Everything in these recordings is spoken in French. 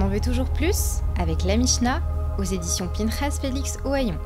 en veut toujours plus avec la Mishnah aux éditions Pinchas Félix Ohayon.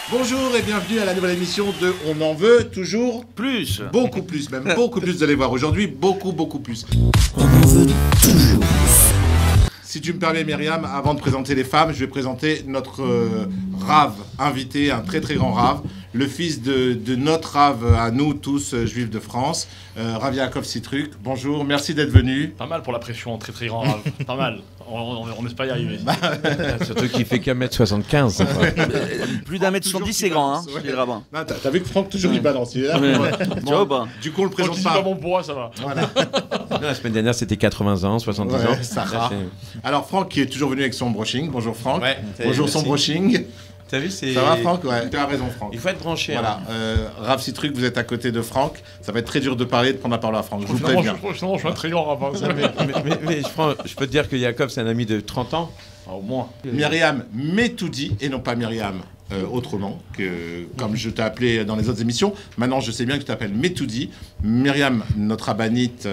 Bonjour et bienvenue à la nouvelle émission de On en veut toujours plus. Beaucoup plus, même beaucoup plus, vous allez voir aujourd'hui, beaucoup plus. On en veut toujours. Si tu me permets Myriam, avant de présenter les femmes, je vais présenter notre rave invité, un très grand rave, le fils de notre rave à nous tous juifs de France, Rav Yaakov Sitruk. Bonjour, merci d'être venu. Pas mal pour la pression, très grand rave. Pas mal. On espère y arriver. Surtout qu'il fait qu'un mètre 75. Plus d'un mètre 70, c'est grand, hein, Ouais. chez le rabbin. Non, t'as vu que Franck toujours il balance. Il est là. Tu vois ou pas? Du coup on le Quand présente tu dis pas. pas bon poids, ça va. Voilà. La semaine dernière, c'était 80 ans, 70 Ouais, ans. Sarah. Alors Franck qui est toujours venu avec son brushing. Bonjour Franck. Ouais, Bonjour merci. son brushing. T'as vu, c'est... Ça va Franck? Ouais, tu as raison Franck. Il faut être branché. Voilà, Rav Sitruk, vous êtes à côté de Franck. Ça va être très dur de parler, de prendre la parole à Franck. Je vous Finalement, préviens. je suis un très grand rabbin. ça. Mais je peux te dire que Jacob, c'est un ami de 30 ans. Au moins. Myriam Metoudi, et non pas Myriam autrement, que, comme je t'ai appelé dans les autres émissions. Maintenant, je sais bien que tu t'appelles Metoudi. Myriam, notre rabbinite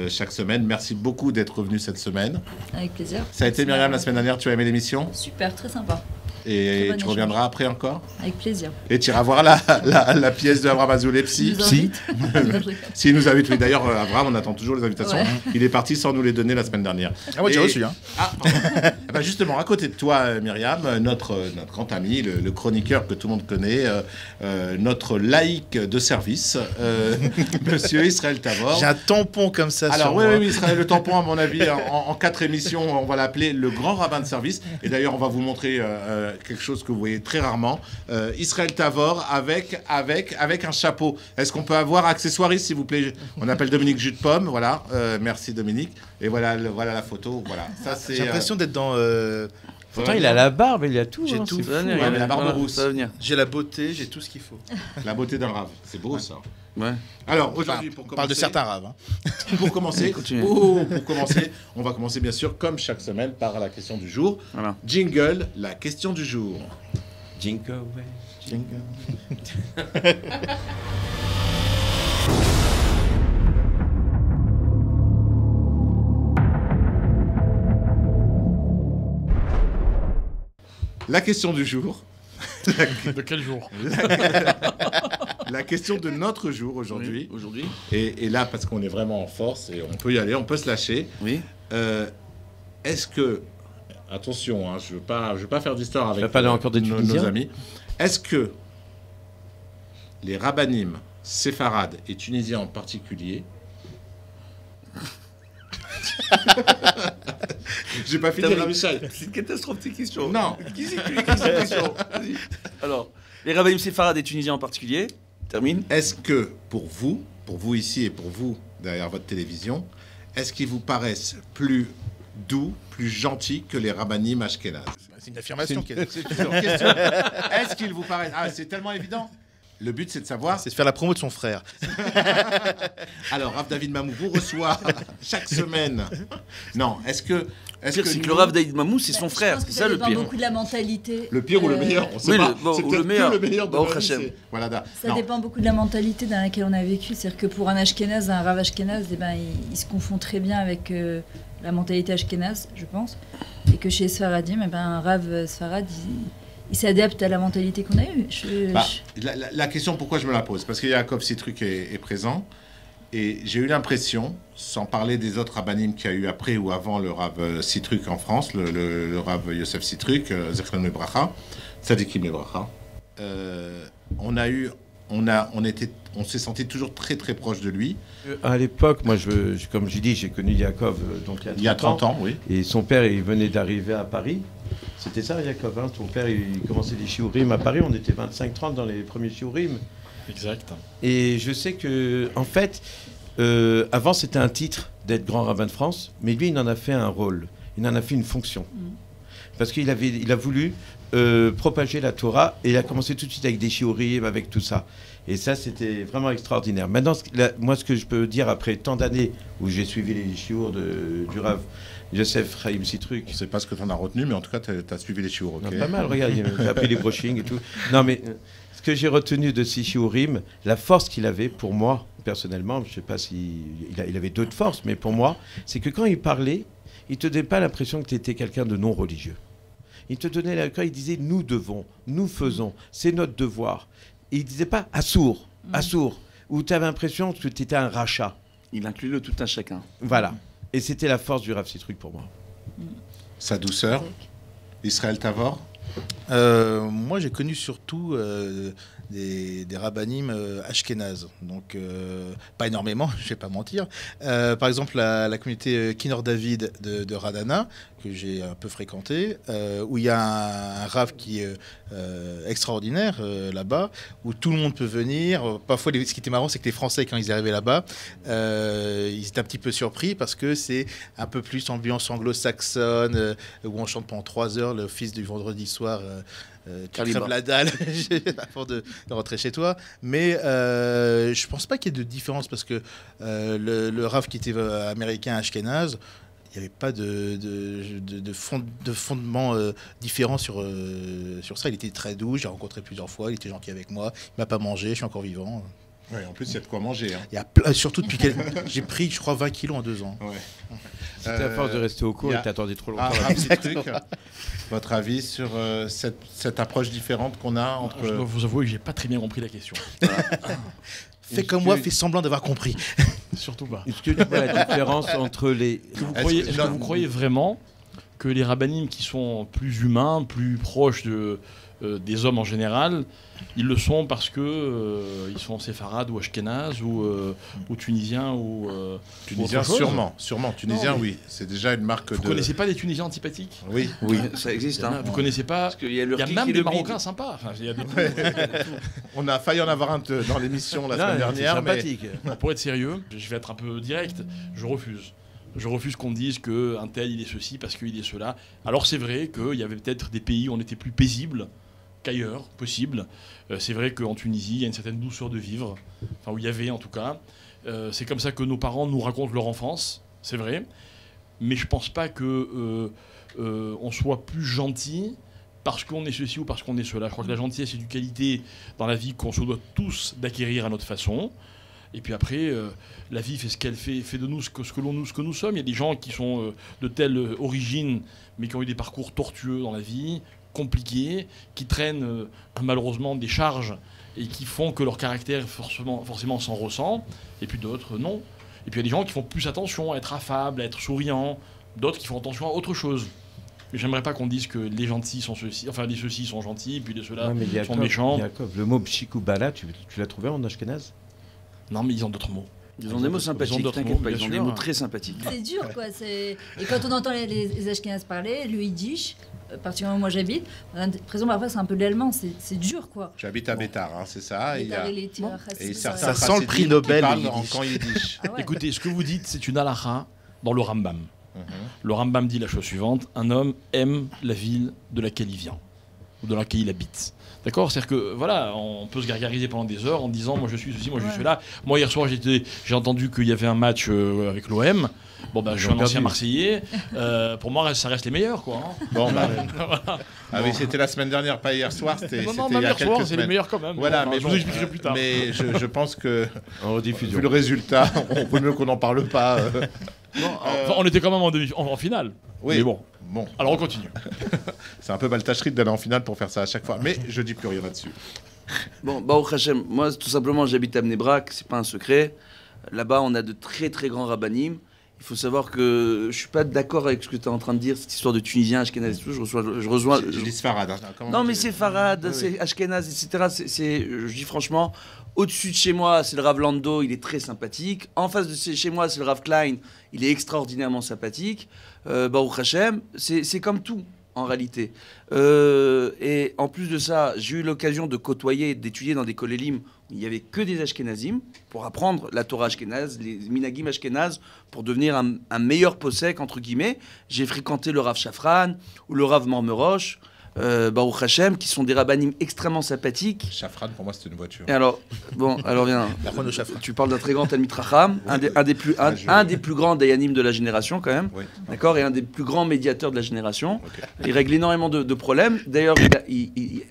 chaque semaine. Merci beaucoup d'être revenue cette semaine. Avec plaisir. Ça a été Myriam la semaine dernière, tu as aimé l'émission? Super, très sympa. Et Très bon tu échange. reviendras après encore? Avec plaisir. Et tu iras voir la pièce de Abraham Azoulay, Psy. Nous invite. S'il nous invite, oui. D'ailleurs, Abraham, on attend toujours les invitations. Ouais. Il est parti sans nous les donner la semaine dernière. Ah, moi, j'ai Et- reçu, hein. Ah, eh ben justement, à côté de toi, Myriam, notre grand ami, le chroniqueur que tout le monde connaît, notre laïc de service, monsieur Israël Tavor. J'ai un tampon comme ça Alors, sur oui, moi. oui, Israël le tampon, à mon avis, en 4 émissions, on va l'appeler le grand rabbin de service. Et d'ailleurs, on va vous montrer quelque chose que vous voyez très rarement. Israël Tavor avec un chapeau. Est-ce qu'on peut avoir accessoiriste, s'il vous plaît? On appelle Dominique Jus de Pomme, voilà. Merci Dominique. Et voilà, voilà la photo, voilà. Ça, c'est, J'ai l'impression d'être dans. Pourtant, il a la barbe, il a tout. J'ai hein, tout. c'est fou. Ouais, mais la barbe rousse. Ça va venir. J'ai la beauté, j'ai tout ce qu'il faut. La beauté d'un rave. C'est beau, ça. Ouais. Alors, aujourd'hui, pour On commencer... parle de certains raves. Hein. Pour commencer, Continuez. pour commencer, on va commencer, bien sûr, comme chaque semaine, par la question du jour. Voilà. Jingle, la question du jour. Jingle way. La question du jour. De quel jour? La question de notre jour aujourd'hui. Oui, aujourd'hui. Et là, parce qu'on est vraiment en force et on peut y aller, on peut se lâcher. Oui. Est-ce que... Attention, hein, je veux pas faire d'histoire avec vas pas aller encore des nos Tunisiens amis. Est-ce que les rabbinim séfarades et tunisiens en particulier... J'ai pas fini, Michel. C'est une catastrophe, tes questions. Non. Qui c'est qui pose ces questions? Vas-y. Alors, les rabbinim séfarades et tunisiens en particulier. Termine. Est-ce que pour vous ici et pour vous derrière votre télévision, est-ce qu'ils vous paraissent plus doux, plus gentils que les rabbinim ashkénazes? C'est une affirmation. C'est une question. Est-ce qu'ils vous paraissent... Ah, c'est tellement évident. Le but, c'est de savoir... C'est de faire la promo de son frère. Alors, Rav David Mamou vous reçoit chaque semaine. Non, est-ce que... Le pire, c'est que le Rav David Mamou, c'est son frère. Je pense C'est que ça le dépend pire. beaucoup de la mentalité. Le pire ou le meilleur, on sait oui, pas. le- bon, C'est ou peut-être le meilleur. que le meilleur de Baruch ma vie, Hashem. c'est- Voilà, Ça non. dépend beaucoup de la mentalité dans laquelle on a vécu. C'est-à-dire que pour un Ashkénaze, un Rav Ashkénaze, eh ben, il se confond très bien avec la mentalité Ashkénaze, je pense. Et que chez Sfaradim, eh ben, un Rav Sfarad, il s'adapte à la mentalité qu'on a eue. Bah, la question, pourquoi je me la pose? Parce que Yaakov Sitruk est présent. Et j'ai eu l'impression, sans parler des autres rabbinim qu'il y a eu après ou avant le Rav Sitruk en France, le Rav Yosef Sitruk, Zechron Mebracha, Tzadikim Mebracha, on a eu on s'est senti toujours très très proche de lui. À l'époque, moi, comme j'ai dit, j'ai connu Yaakov donc Il y a 30 ans, oui. Et son père, il venait d'arriver à Paris. C'était ça, Yaakov, hein. Ton père, il commençait les shiurim à Paris. On était 25-30 dans les premiers shiurim. Exact. Et je sais que, en fait, avant, c'était un titre d'être grand rabbin de France, mais lui, il en a fait un rôle. Il en a fait une fonction. Parce qu'il a voulu propager la Torah, et il a commencé tout de suite avec des shiurim, avec tout ça. Et ça, c'était vraiment extraordinaire. Maintenant, moi, ce que je peux dire après tant d'années où j'ai suivi les shiur du Rav Yosef Chaim Sitruk. Je ne sais pas ce que tu en as retenu, mais en tout cas, tu as suivi les shiur. Okay. Pas mal, regarde, j'ai appris les brochings et tout. Non, mais ce que j'ai retenu de ces shiurim, la force qu'il avait, pour moi, personnellement, je ne sais pas s'il avait d'autres forces, mais pour moi, c'est que quand il parlait, il ne te donnait pas l'impression que tu étais quelqu'un de non religieux. Il te donnait, quand il disait « nous devons, nous faisons, c'est notre devoir ». Il ne disait pas « assour », où tu avais l'impression que tu étais un rachat. Il inclut le tout un chacun. Voilà. Et c'était la force du Rav Sitruk pour moi. Sa douceur. Israël Tavor. Moi, j'ai connu surtout des rabbanim ashkénazes. Donc, pas énormément, je ne vais pas mentir. Par exemple, la communauté Kinor David de Radana, que j'ai un peu fréquenté, où il y a un rav qui est extraordinaire là-bas, où tout le monde peut venir. Parfois, ce qui était marrant, c'est que les Français, quand ils arrivaient là-bas, ils étaient un petit peu surpris parce que c'est un peu plus ambiance anglo-saxonne, où on chante pendant 3 heures le fils du vendredi soir. Tu crèves la dalle avant de rentrer chez toi. Mais je pense pas qu'il y ait de différence parce que le Rav qui était américain ashkénaze, il n'y avait pas de fondement différent sur ça. Il était très doux, j'ai rencontré plusieurs fois, il était gentil avec moi, il m'a pas mangé, je suis encore vivant. Oui, en plus, il y a de quoi manger. Hein. Il y a surtout depuis j'ai pris, je crois, 20 kilos en 2 ans. Ouais. C'était à force de rester au cours et t'attendais trop longtemps. Votre avis sur cette approche différente qu'on a entre... Je dois vous avouer que j'ai pas très bien compris la question. Fais comme moi, fais semblant d'avoir compris. Surtout pas. Est-ce que tu vois la différence entre les... Est-ce que vous croyez vraiment que les rabbinim qui sont plus humains, plus proches des hommes en général, ils le sont parce que ils sont séfarades ou ashkénazes ou tunisiens ou tunisiens, sûrement. Tunisiens, oui. C'est déjà une marque Vous connaissez pas des Tunisiens antipathiques? Oui. Ça existe. Hein. Vous connaissez pas? Parce qu'il y a même des Marocains sympas. Enfin, il y a des... On a failli en avoir un dans l'émission la semaine dernière. Sympathique. Mais... Pour être sérieux, je vais être un peu direct. Je refuse. Je refuse qu'on dise qu'un tel il est ceci parce qu'il est cela. Alors c'est vrai qu'il y avait peut-être des pays où on était plus paisible qu'ailleurs, possible. C'est vrai qu'en Tunisie, il y a une certaine douceur de vivre, enfin où il y avait en tout cas. C'est comme ça que nos parents nous racontent leur enfance, c'est vrai. Mais je pense pas que on soit plus gentil parce qu'on est ceci ou parce qu'on est cela. Je crois que la gentillesse est une qualité dans la vie qu'on se doit tous d'acquérir à notre façon. Et puis après, la vie fait ce qu'elle fait de nous ce que nous sommes. Il y a des gens qui sont de telle origine, mais qui ont eu des parcours tortueux dans la vie, compliqués, qui traînent malheureusement des charges et qui font que leur caractère forcément s'en ressent. Et puis d'autres, non. Et puis il y a des gens qui font plus attention à être affables, à être souriants. D'autres qui font attention à autre chose. Mais j'aimerais pas qu'on dise que les gentils sont ceux-ci, enfin les ceux-ci sont gentils, puis les ceux-là sont méchants. Yaakov, le mot pshikoubala, tu l'as trouvé en ashkénaze? Non, mais ils ont d'autres mots. Ils ont des mots sympathiques, t'inquiète pas, ils ont des mots très sympathiques. C'est dur, quoi. Et quand on entend les Ashkénazes parler, le Yiddish, particulièrement où moi j'habite, présent parfois c'est un peu l'allemand, c'est dur, quoi. J'habite à Bétar, hein, c'est ça. Et certains ça sent le prix Nobel. En camp yiddish. Ah ouais. Écoutez, ce que vous dites, c'est une halakha dans le Rambam. Le Rambam dit la chose suivante: un homme aime la ville de laquelle il vient, ou de laquelle il habite. D'accord? C'est-à-dire que, voilà, on peut se gargariser pendant des heures en disant moi je suis ceci, moi je suis cela. Moi hier soir j'ai entendu qu'il y avait un match avec l'OM. Bon ben je suis un ancien Marseillais. Pour moi ça reste les meilleurs, quoi. Hein. Bon voilà. Ah oui, c'était la semaine dernière, pas hier soir. C'était non, il y a hier quelques soir, semaines. c'est les meilleurs quand même. Voilà, mais mais je bon, vous expliquerai plus tard. Mais je pense que Vu le résultat, on peut mieux qu'on n'en parle pas. Enfin, on était quand même en finale. Oui. Mais bon. Bon. Alors on continue. C'est un peu baltacherie d'aller en finale pour faire ça à chaque fois. Mais je dis plus rien là-dessus. Bon, Baruch Hashem, moi tout simplement j'habite à Bnei Brak, c'est pas un secret. Là-bas on a de très très grands rabbanim. Il faut savoir que je suis pas d'accord avec ce que tu es en train de dire, cette histoire de Tunisien, Ashkenaz et tout. Je rejoins. Je dis Sfarad. Non, mais c'est Farad, c'est Ashkenaz, etc. Je dis franchement, au-dessus de chez moi, c'est le Rav Lando, il est très sympathique. En face de chez moi, c'est le Rav Klein, il est extraordinairement sympathique. Baruch Hashem, c'est comme tout. En réalité. Et en plus de ça, j'ai eu l'occasion de côtoyer, d'étudier dans des kolélim où il n'y avait que des Ashkenazim pour apprendre la Torah Ashkenaz, les minagim Ashkenaz, pour devenir un meilleur possèque, entre guillemets. J'ai fréquenté le Rav Shafran ou le Rav Mormeroche, Baruch Hashem, qui sont des rabbanim extrêmement sympathiques. Shafran, pour moi, c'était une voiture. Et alors, viens. Tu parles d'un très grand Talmid Racham, un des plus grands dayanim de la génération, quand même. Oui. D'accord, et un des plus grands médiateurs de la génération. Okay. Il règle énormément de problèmes. D'ailleurs,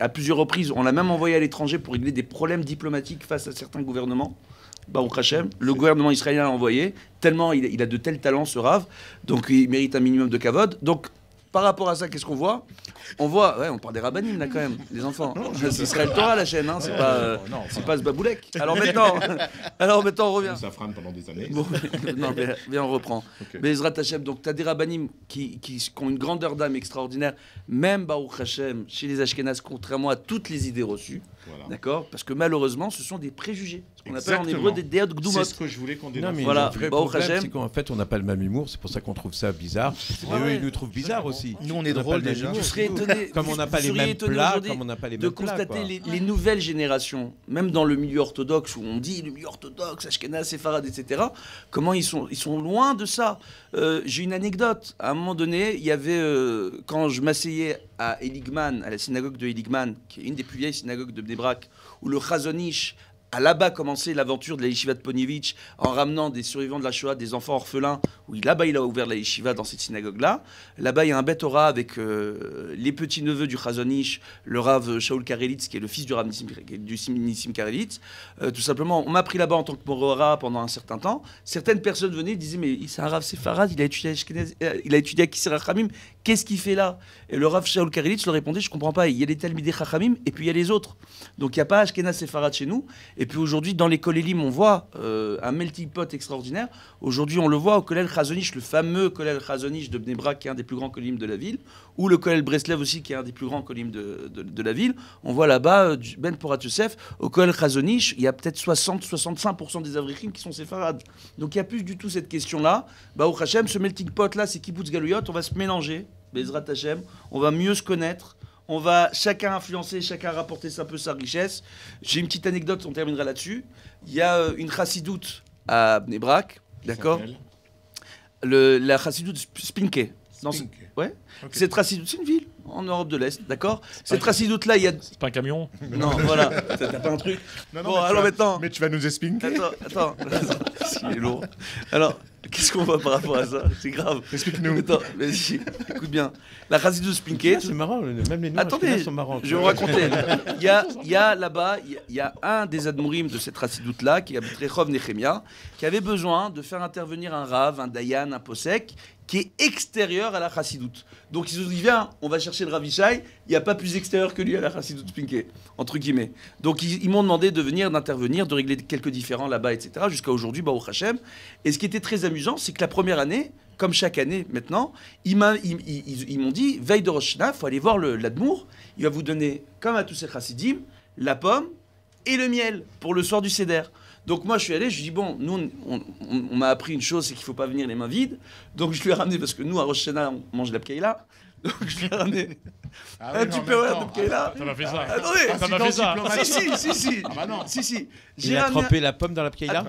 à plusieurs reprises, on l'a même envoyé à l'étranger pour régler des problèmes diplomatiques face à certains gouvernements. Baruch Hashem, le gouvernement israélien l'a envoyé, tellement il a de tels talents, ce Rav, donc il mérite un minimum de kavod. Donc, par rapport à ça, qu'est-ce qu'on voit ? On parle des rabbanim là quand même, les enfants. C'est Israël Torah la chaîne, hein, c'est pas ce baboulek. Alors maintenant on revient. Ça frane pendant des années. Bon, non, mais viens, on reprend. Okay. Bezrat Hashem, donc tu as des rabbanim qui ont une grandeur d'âme extraordinaire, même Baruch Hashem, chez les Ashkénazes, contrairement à toutes les idées reçues. Voilà. D'accord ? Parce que malheureusement, ce sont des préjugés. Ce qu'on appelle en hébreu des déot gdoumot. C'est ce que je voulais qu'on dénonce. Voilà, le vrai problème, c'est qu'en fait, on n'a pas le même humour. C'est pour ça qu'on trouve ça bizarre. Et eux, ils nous trouvent bizarre aussi. Nous, on est drôles déjà. Vous serez étonné, comme on n'a pas les mêmes plats, comme on n'a pas les mêmes plats. De constater les nouvelles générations, même dans le milieu orthodoxe, où on dit le milieu orthodoxe, Ashkenaz, Séfarad, etc., comment ils sont loin de ça. J'ai une anecdote. À un moment donné, il y avait, quand je m'asseyais à Eligman, à la synagogue de Eligman, qui est une des plus vieilles synagogues de Bnei Brak, où le Chazon Ish a là-bas commencé l'aventure de la yeshiva de Ponievitch en ramenant des survivants de la Shoah, des enfants orphelins, où là-bas il a ouvert la yeshiva dans cette synagogue-là. Là-bas il y a un Bet Torah avec les petits-neveux du Chazon Ish, le Rav Shaul Karelitz, qui est le fils du Rav Nissim Karelitz. Tout simplement, on m'a pris là-bas en tant que Morora pendant un certain temps. Certaines personnes venaient et disaient, mais c'est un Rav Séfarad, il a étudié à Kisser Chachamim, qu'est-ce qu'il fait là? Et le Rav Shaul Karelitz leur répondait, je comprends pas, il y a les Talmidei Chachamim et puis il y a les autres. Donc il n'y a pas Ashkenaz Séfarad chez nous. Et puis aujourd'hui, dans les Kolélim, on voit un melting pot extraordinaire. Aujourd'hui, on le voit au Kollel Chazon Ish, le fameux Kollel Chazon Ish de Bnei Brak, qui est un des plus grands Kolélim de la ville, ou le Kollel Breslev aussi, qui est un des plus grands Kolélim de la ville. On voit là-bas, Ben Porat Yosef, au Kollel Chazon Ish, il y a peut-être 60-65% des Avrichim qui sont séfarades. Donc il n'y a plus du tout cette question-là. Baruch Hashem, ce melting pot-là, c'est Kibbutz Galouyot, on va se mélanger, Bezrat Hashem, on va mieux se connaître. On va chacun influencer, chacun rapporter un peu sa richesse. J'ai une petite anecdote, on terminera là-dessus. Il y a une chassidoute à Bnei Brak, d'accord ? La chassidoute Spinke. Ouais. Okay. Cette chassidoute, c'est une ville en Europe de l'Est, d'accord ? Cette chassidoute-là, il y a... C'est pas un camion ? Non, voilà, t'as pas un truc. Non, bon, alors maintenant... Mais tu vas nous expliquer. Attends. Il est lourd. Alors, qu'est-ce qu'on voit par rapport à ça ? C'est grave. Explique-nous. Attends, vas-y, écoute bien. La chassidoute Spinke... C'est marrant, même les noms sont marrants. Je vais vous raconter. Il y a là-bas, il y a un des admourim de cette chassidoute-là, qui habite Rehov Nechemia, qui avait besoin de faire intervenir un rav, un dayan, un posek, qui est extérieur à la chassidoute. Donc ils se sont dit, viens, on va chercher le Rav Yishai, il n'y a pas plus extérieur que lui à la chassidoute Spinke, entre guillemets. Donc ils m'ont demandé de venir, d'intervenir, de régler quelques différends là-bas, etc., jusqu'à aujourd'hui, Baruch Hashem. Et ce qui était très amusant, c'est que la première année, comme chaque année maintenant, ils m'ont dit, veille de Rosh Hashanah, il faut aller voir l'Admour, il va vous donner, comme à tous ces chassidim, la pomme et le miel pour le soir du Seder. Donc moi je suis allé, je lui dis bon, nous on m'a appris une chose, c'est qu'il ne faut pas venir les mains vides. Donc je lui ai ramené, parce que nous à Rosh Hashanah on mange de la pkeila. Donc je lui ai ramené un petit peu de pkeila. Ça m'a fait ça. Attendez, ça m'a fait ça. Si. Ah bah non. Si. Il a trempé la pomme dans la pkeila.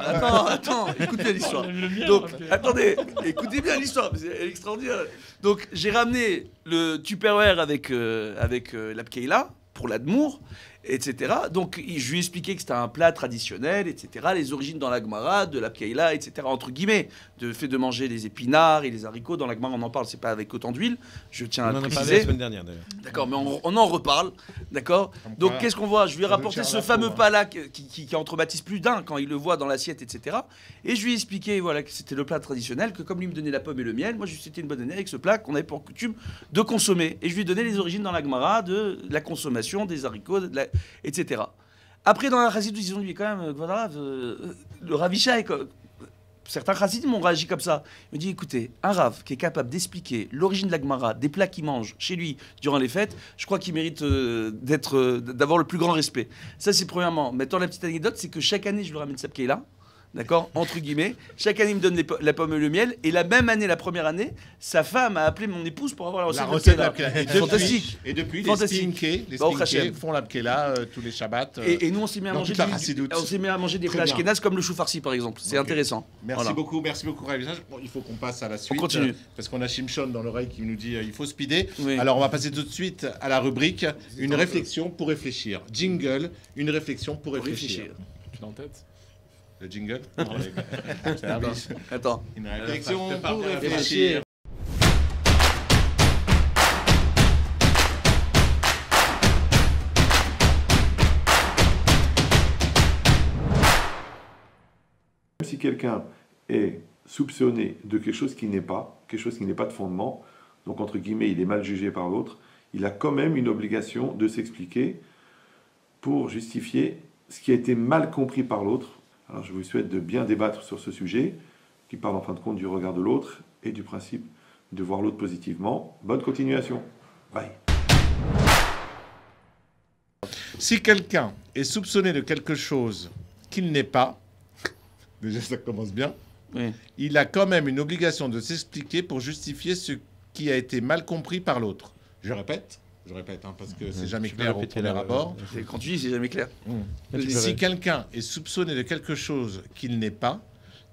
Attends, écoutez bien l'histoire. Donc attendez, écoutez bien l'histoire, c'est extraordinaire. Donc j'ai ramené le Tupperware avec la pkeila pour l'Admour, etc. Donc, je lui ai expliqué que c'était un plat traditionnel, etc. Les origines dans la Gemara, de la pkeila, etc. Entre guillemets, le fait de manger les épinards et les haricots. Dans la Gemara, on en parle, c'est pas avec autant d'huile. Je tiens à préciser. On en a parlé la semaine dernière, d'ailleurs. D'accord, mais on en reparle, d'accord. Donc, qu'est-ce qu'on voit ? Je lui ai rapporté ce fameux plat-là qui en traumatise plus d'un quand il le voit dans l'assiette, etc. Et je lui ai expliqué, voilà, que c'était le plat traditionnel, que comme lui me donnait la pomme et le miel, moi, c'était une bonne année avec ce plat qu'on avait pour coutume de consommer. Et je lui ai donné les origines dans la Gemara de la consommation des haricots, etc. Après, dans la chassidoute, ils ont dit quand même, voilà, le Rav Yishai, certains chassidim ont réagi comme ça. Il me dit, écoutez, un Rav qui est capable d'expliquer l'origine de la Gemara, des plats qu'il mange chez lui durant les fêtes, je crois qu'il mérite d'avoir le plus grand respect. Ça, c'est premièrement. Maintenant, la petite anecdote, c'est que chaque année, je lui ramène Sabke là. D'accord, entre guillemets. Chaque année, il me donne la pomme et le miel. Et la même année, la première année, sa femme a appelé mon épouse pour avoir la recette de l'Abkela. Fantastique. Et depuis, les Spinkés font l'Abkela tous les Shabbats. Et nous, on s'est mis à manger des plats ashkénazes comme le chou farci, par exemple. C'est intéressant. Merci beaucoup, Rav. Bon, il faut qu'on passe à la suite. On continue. Parce qu'on a Shimshon dans l'oreille qui nous dit il faut speeder. Oui. Alors, on va passer tout de suite à la rubrique une réflexion pour réfléchir. Jingle, une réflexion pour réfléchir. Tu l'as en tête? Le jingle? Attends. Une réflexion pour réfléchir. Si quelqu'un est soupçonné de quelque chose qui n'est pas, quelque chose qui n'est pas de fondement, donc entre guillemets, il est mal jugé par l'autre, il a quand même une obligation de s'expliquer pour justifier ce qui a été mal compris par l'autre. Alors je vous souhaite de bien débattre sur ce sujet, qui parle en fin de compte du regard de l'autre et du principe de voir l'autre positivement. Bonne continuation. Bye. Si quelqu'un est soupçonné de quelque chose qu'il n'est pas, déjà ça commence bien, oui. Il a quand même une obligation de s'expliquer pour justifier ce qui a été mal compris par l'autre. Je répète, parce que c'est jamais clair au premier abord. Quand tu dis, c'est jamais clair. Si quelqu'un est soupçonné de quelque chose qu'il n'est pas,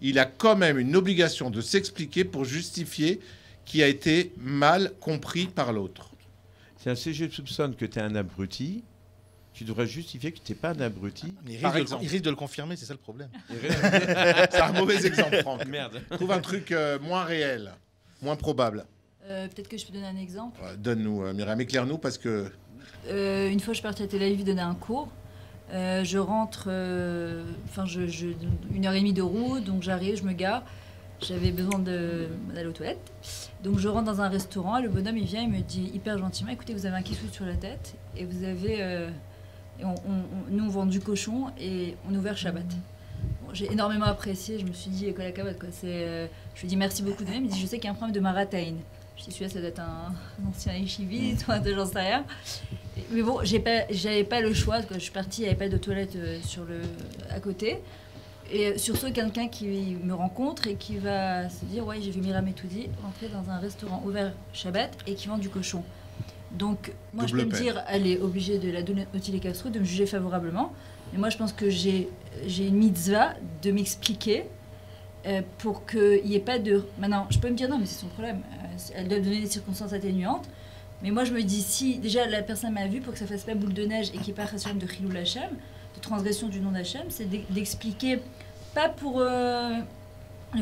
il a quand même une obligation de s'expliquer pour justifier qui a été mal compris par l'autre. Si je soupçonne que tu es un abruti, tu devrais justifier que tu n'es pas un abruti. Il risque de le confirmer, c'est ça le problème. C'est un mauvais exemple, Franck. Merde. Trouve un truc moins réel, moins probable. Peut-être que je peux donner un exemple. Donne-nous, Myriam, éclaire-nous, parce que... une fois, je partais à Tel Aviv donner un cours. Je rentre, 1h30 de route, donc j'arrive, je me gare. J'avais besoin d'aller aux toilettes. Donc je rentre dans un restaurant, le bonhomme, il vient, il me dit hyper gentiment, écoutez, vous avez un kissou sur la tête, et vous avez... nous, on vend du cochon, et on est ouvert Shabbat. Bon, j'ai énormément apprécié, je me suis dit, quoi. Je lui dis merci beaucoup de même. Il me dit, je sais qu'il y a un problème de marataïn. Je dis, celui-là, ça doit être un ancien yeshivite, j'en sais rien. Mais bon, j'avais pas le choix. Quand je suis partie, il n'y avait pas de toilette à côté. Et sur ce, quelqu'un qui me rencontre et qui va se dire, ouais, j'ai vu Myriam Etoudi rentrer dans un restaurant ouvert Shabbat et qui vend du cochon. Donc, moi, je peux me dire, elle est obligée de la donner au les Castro, de me juger favorablement. Mais moi, je pense que j'ai une mitzvah de m'expliquer pour qu'il n'y ait pas de... Maintenant, je peux me dire, non, mais c'est son problème. Elle doit donner des circonstances atténuantes. Mais moi, je me dis, si déjà la personne m'a vu, pour que ça ne fasse pas boule de neige et qu'il n'y ait pas de Chilul Hashem, de transgression du nom d'Hachem, c'est d'expliquer, pas pour... le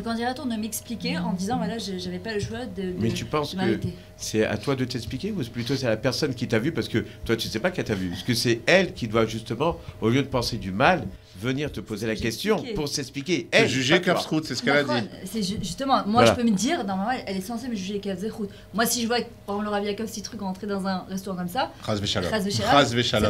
candidat de m'expliquer en disant voilà, j'avais pas le choix de Mais tu penses que c'est à toi de t'expliquer ou plutôt c'est à la personne qui t'a vu, parce que toi tu sais pas qu'elle t'a vu, parce que c'est elle qui doit justement, au lieu de penser du mal, venir te poser la question pour s'expliquer. Elle juger Kafsrout, c'est ce qu'elle a dit. C'est justement, moi voilà. Je peux me dire, normalement elle est censée me juger Kafsrout. Moi si je vois par exemple le Rav Yaakov Citruk rentrer dans un restaurant comme ça, Chas Veshalom, ça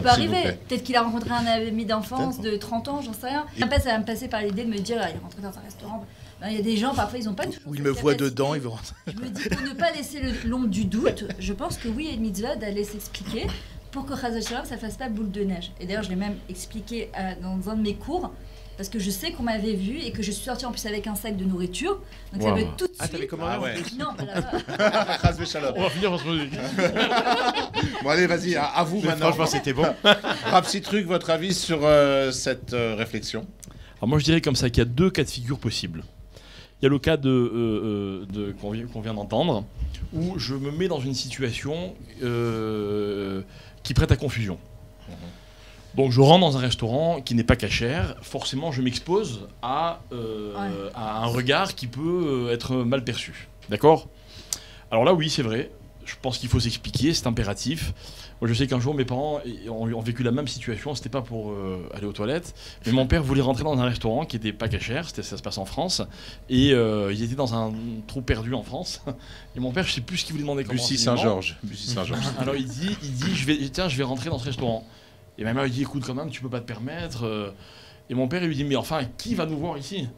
peut arriver. Peut-être qu'il a rencontré un ami d'enfance de 30 ans, j'en sais rien. Après ça va me passer par l'idée de me dire, il est rentré dans un restaurant. Il y a des gens, parfois, ils n'ont pas toujours... Où ils me voient dedans, ils vont rentrer. Je me dis, pour ne pas laisser l'ombre du doute, je pense que oui, il y a une mitzvah d'aller s'expliquer pour que Chaz Shalom, ça ne fasse pas boule de neige. Et d'ailleurs, je l'ai même expliqué dans un de mes cours, parce que je sais qu'on m'avait vu et que je suis sortie en plus avec un sac de nourriture. Donc ça veut tout de suite... Ah, t'avais commandé Non, pas là-bas. Chaz Shalom. On va finir en ce moment. Bon, allez, vas-y, à vous maintenant. Franchement, c'était bon. Rav Citruk, votre avis sur cette réflexion? Alors moi, je dirais comme ça qu'il y a deux cas de figure possibles. Il y a le cas qu'on vient d'entendre, où je me mets dans une situation qui prête à confusion. Donc je rentre dans un restaurant qui n'est pas cachère, forcément je m'expose à un regard qui peut être mal perçu. D'accord ? Alors là oui, c'est vrai, je pense qu'il faut s'expliquer, c'est impératif. Moi, je sais qu'un jour, mes parents ont vécu la même situation. C'était pas pour aller aux toilettes, mais mon père voulait rentrer dans un restaurant qui était pas cachère. Ça se passe en France, et ils étaient dans un trou perdu en France. Et mon père, je sais plus ce qu'il voulait demander. Bussy Saint-Georges. Alors il dit, je vais rentrer dans ce restaurant. Et ma mère lui dit, écoute, quand même, tu peux pas te permettre. Et mon père il lui dit, mais enfin, qui va nous voir ici ?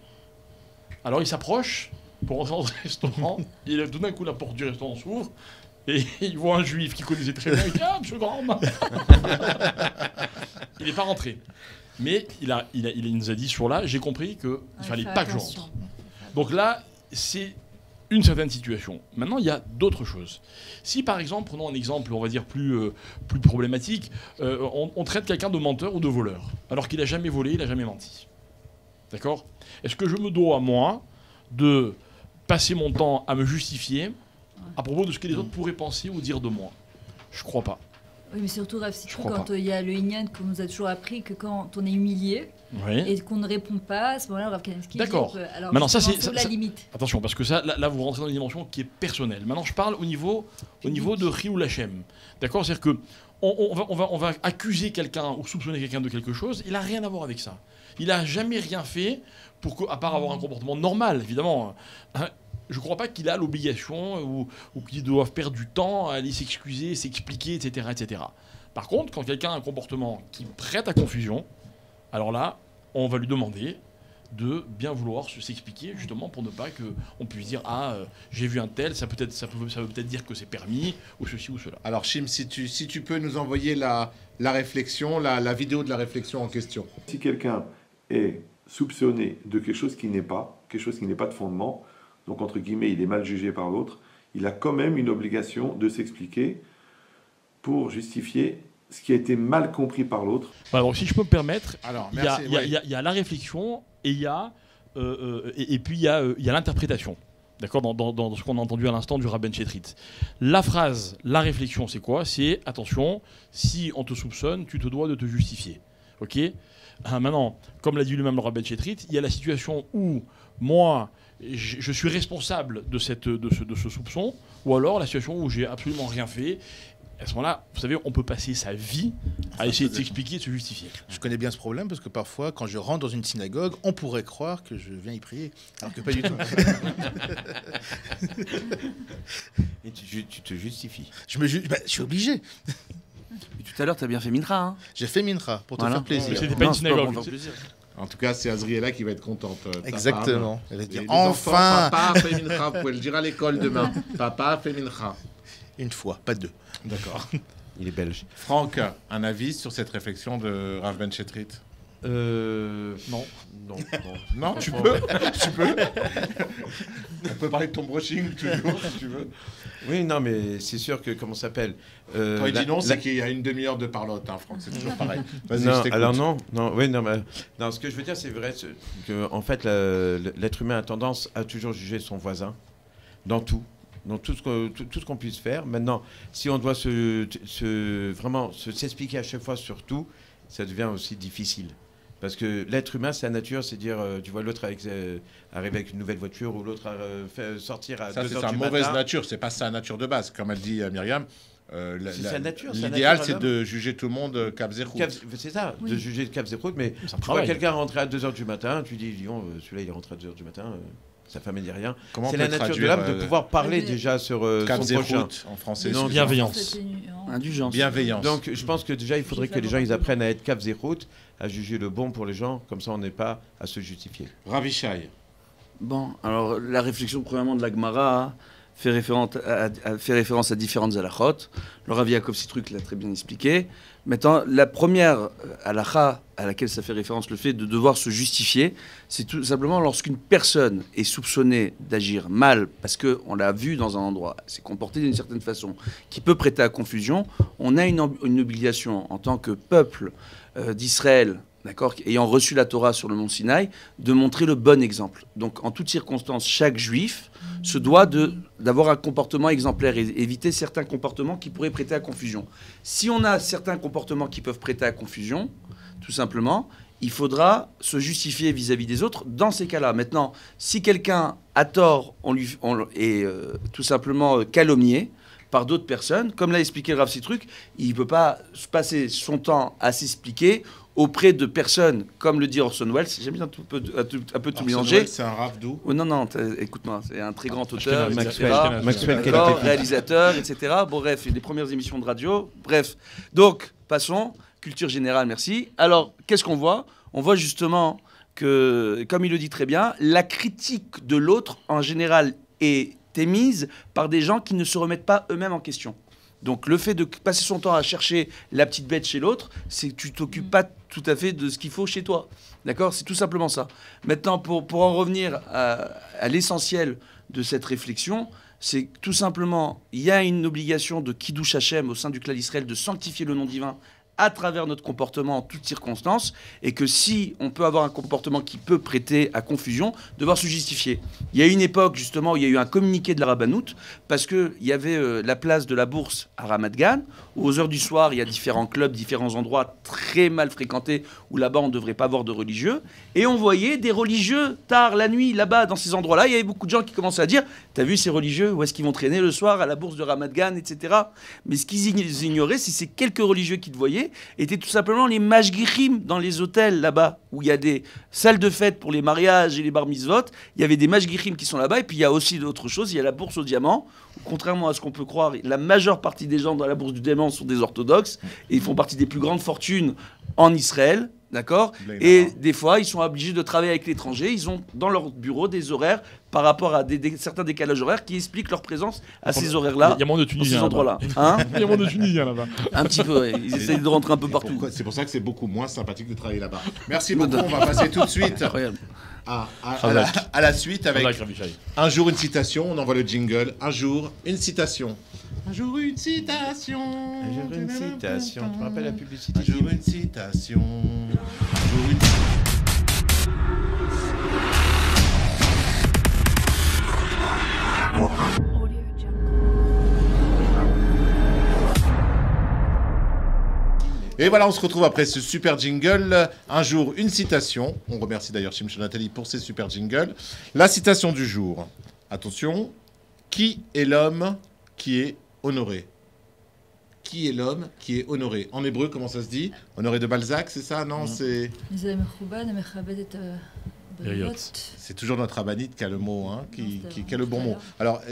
Alors il s'approche pour rentrer dans le restaurant, et tout d'un coup la porte du restaurant s'ouvre, et il voit un juif qui connaissait très bien, il dit « Ah, monsieur Grand !» Il n'est pas rentré. Mais il nous a dit sur là, j'ai compris qu'il ne fallait pas que je rentre. Donc là, c'est une certaine situation. Maintenant, il y a d'autres choses. Si par exemple, prenons un exemple, on va dire plus problématique, on traite quelqu'un de menteur ou de voleur, alors qu'il n'a jamais volé, il n'a jamais menti. D'accord ? Est-ce que je me dois, moi, de passer mon temps à me justifier à propos de ce que les autres pourraient penser ou dire de moi ? Je crois pas. Oui, mais surtout, Rav, c'est quand il y a le Inyan qu'on nous a toujours appris que quand on est humilié et qu'on ne répond pas, à ce moment-là, Rav Kanievski. D'accord. Alors, maintenant, ça, c'est la limite. Attention, parce que ça, là, vous rentrez dans une dimension qui est personnelle. Maintenant, je parle au niveau de Chioul Hashem. D'accord ? C'est-à-dire que on va accuser quelqu'un ou soupçonner quelqu'un de quelque chose. Il n'a rien à voir avec ça. Il n'a jamais rien fait à part avoir un comportement normal, évidemment. Je ne crois pas qu'il a l'obligation ou qu'il doive perdre du temps à aller s'excuser, s'expliquer, etc., etc. Par contre, quand quelqu'un a un comportement qui prête à confusion, alors là, on va lui demander de bien vouloir s'expliquer, justement, pour ne pas qu'on puisse dire « Ah, j'ai vu un tel, ça veut peut-être dire que c'est permis, ou ceci ou cela. » Alors, Chim, si tu peux nous envoyer la réflexion, la vidéo de la réflexion en question. Si quelqu'un est soupçonné de quelque chose qui n'est pas de fondement, donc entre guillemets, il est mal jugé par l'autre, il a quand même une obligation de s'expliquer pour justifier ce qui a été mal compris par l'autre. Alors, si je peux me permettre, alors, il y a la réflexion et puis il y a l'interprétation. D'accord, dans ce qu'on a entendu à l'instant du Rabben Chetrit. La phrase, la réflexion, c'est quoi ? C'est attention, si on te soupçonne, tu te dois de te justifier. Ok ? Maintenant, comme l'a dit lui-même le Rabben Chetrit, il y a la situation où moi, je suis responsable de ce soupçon, ou alors la situation où j'ai absolument rien fait. À ce moment-là, vous savez, on peut passer sa vie à essayer de s'expliquer, de se justifier. Je connais bien ce problème parce que parfois, quand je rentre dans une synagogue, on pourrait croire que je viens y prier, alors que pas du tout. Et tu te justifies. Je suis obligé. Et tout à l'heure, tu as bien fait Mincha. Hein. J'ai fait Mincha pour te faire plaisir. Mais c'était pas une synagogue. En tout cas, c'est Azriela qui va être contente. Exactement. Elle va dire Les enfin. enfants, papa a fait Mincha. Vous pouvez le dire à l'école demain. Papa a fait Mincha. Une fois, pas deux. D'accord. Il est belge. Franck, un avis sur cette réflexion de Rav Ben Chetrit ? Non. Non, tu peux. On peut parler de ton brushing toujours, si tu veux. Oui, non, mais c'est sûr que, comment ça s'appelle Quand il dit non, c'est qu'il y a une demi-heure de parlotte, hein, Franck, c'est toujours pareil. Vas-y, non, je t'écoute. alors non, ce que je veux dire, c'est vrai que, en fait, l'être humain a tendance à toujours juger son voisin dans tout. Donc tout ce qu'on puisse faire. Maintenant, si on doit vraiment s'expliquer à chaque fois sur tout, ça devient aussi difficile. Parce que l'être humain, sa nature, c'est dire, tu vois l'autre arriver avec une nouvelle voiture ou l'autre sortir à 2h du matin. Ça, c'est sa mauvaise nature, c'est pas sa nature de base. Comme elle dit Myriam, sa nature. L'idéal, c'est de juger tout le monde Cap Zérout. C'est ça, de juger Cap Zérout. Mais tu vois quelqu'un rentrer à 2h du matin, tu dis, celui-là, il est rentré à 2h du matin. Sa femme ne dit rien. C'est la nature de l'homme de pouvoir parler déjà sur son prochain. En français, non, bienveillance. Indulgence. Bienveillance. Donc je pense que déjà il faudrait que les gens ils apprennent à être Kav Zérout, à juger le bon pour les gens, comme ça on n'est pas à se justifier. Ravishai. Bon, alors la réflexion premièrement de la Gemara fait référence à différentes halachot. Le Rav Yaakov Sitruk l'a très bien expliqué. Maintenant, la première halakha à laquelle ça fait référence, le fait de devoir se justifier, c'est tout simplement lorsqu'une personne est soupçonnée d'agir mal, parce qu'on l'a vu dans un endroit, s'est comporté d'une certaine façon, qui peut prêter à confusion, on a une obligation en tant que peuple d'Israël, d'accord, ayant reçu la Torah sur le mont Sinaï, de montrer le bon exemple. Donc, en toutes circonstances, chaque juif se doit d'avoir un comportement exemplaire et éviter certains comportements qui pourraient prêter à confusion. Si on a certains comportements qui peuvent prêter à confusion, tout simplement, il faudra se justifier vis-à-vis des autres dans ces cas-là. Maintenant, si quelqu'un a tort, on est tout simplement calomnié par d'autres personnes, comme l'a expliqué le Rav Sitruk, il ne peut pas passer son temps à s'expliquer auprès de personnes, comme le dit Orson Welles, j'aime bien un peu tout mélanger. C'est un rave d'où ? Oh, non, écoute-moi, c'est un très grand auteur, Maxwell, réalisateur, etc. Bon, bref, les premières émissions de radio. Bref, donc, passons. Culture générale, merci. Alors, qu'est-ce qu'on voit ? On voit justement que, comme il le dit très bien, la critique de l'autre, en général, est émise par des gens qui ne se remettent pas eux-mêmes en question. Donc le fait de passer son temps à chercher la petite bête chez l'autre, c'est que tu t'occupes pas tout à fait de ce qu'il faut chez toi. D'accord? C'est tout simplement ça. Maintenant, pour en revenir à l'essentiel de cette réflexion, c'est tout simplement, il y a une obligation de Kiddush Hashem au sein du clan d'Israël de sanctifier le nom divin à travers notre comportement en toutes circonstances, et que si on peut avoir un comportement qui peut prêter à confusion, devoir se justifier. Il y a une époque justement où il y a eu un communiqué de la Rabbanout, parce qu'il y avait la place de la Bourse à Ramat Gan, où aux heures du soir, il y a différents clubs, différents endroits très mal fréquentés, où là-bas on ne devrait pas avoir de religieux, et on voyait des religieux tard la nuit, là-bas, dans ces endroits-là, il y avait beaucoup de gens qui commençaient à dire « T'as vu ces religieux, où est-ce qu'ils vont traîner le soir à la Bourse de Ramat Gan, etc. » Mais ce qu'ils ignoraient, c'est ces quelques religieux qu'ils voyaient, étaient tout simplement les mashgichim dans les hôtels là-bas, où il y a des salles de fête pour les mariages et les bar mitzvot. Il y avait des mashgichim qui sont là-bas, et puis il y a aussi d'autres choses. Il y a la bourse au diamant, où, contrairement à ce qu'on peut croire, la majeure partie des gens dans la bourse du diamant sont des orthodoxes, et ils font partie des plus grandes fortunes en Israël. D'accord? Et des fois, ils sont obligés de travailler avec l'étranger. Ils ont dans leur bureau des horaires par rapport à certains décalages horaires qui expliquent leur présence à ces horaires-là. Il y a moins de Tunisiens endroits-là. Hein? Il y a moins de Tunisiens là-bas. Un petit peu, ouais. Ils essayent de rentrer un peu partout. C'est pour ça que c'est beaucoup moins sympathique de travailler là-bas. Merci beaucoup. On va passer tout de suite à la suite avec un jour une citation. On envoie le jingle. Un jour une citation. Un jour une citation. Un jour une citation. Tu me rappelles la publicité? Un jour une citation. Un jour une... Et voilà, on se retrouve après ce super jingle. Un jour, une citation. On remercie d'ailleurs Shimshon Nathalie pour ces super jingles. La citation du jour. Attention. Qui est l'homme qui est honoré? Qui est l'homme qui est honoré? En hébreu, comment ça se dit? Honoré de Balzac, c'est ça? Non, c'est... C'est toujours notre rabbinite qui a le mot, hein, qui a le bon mot. Alors,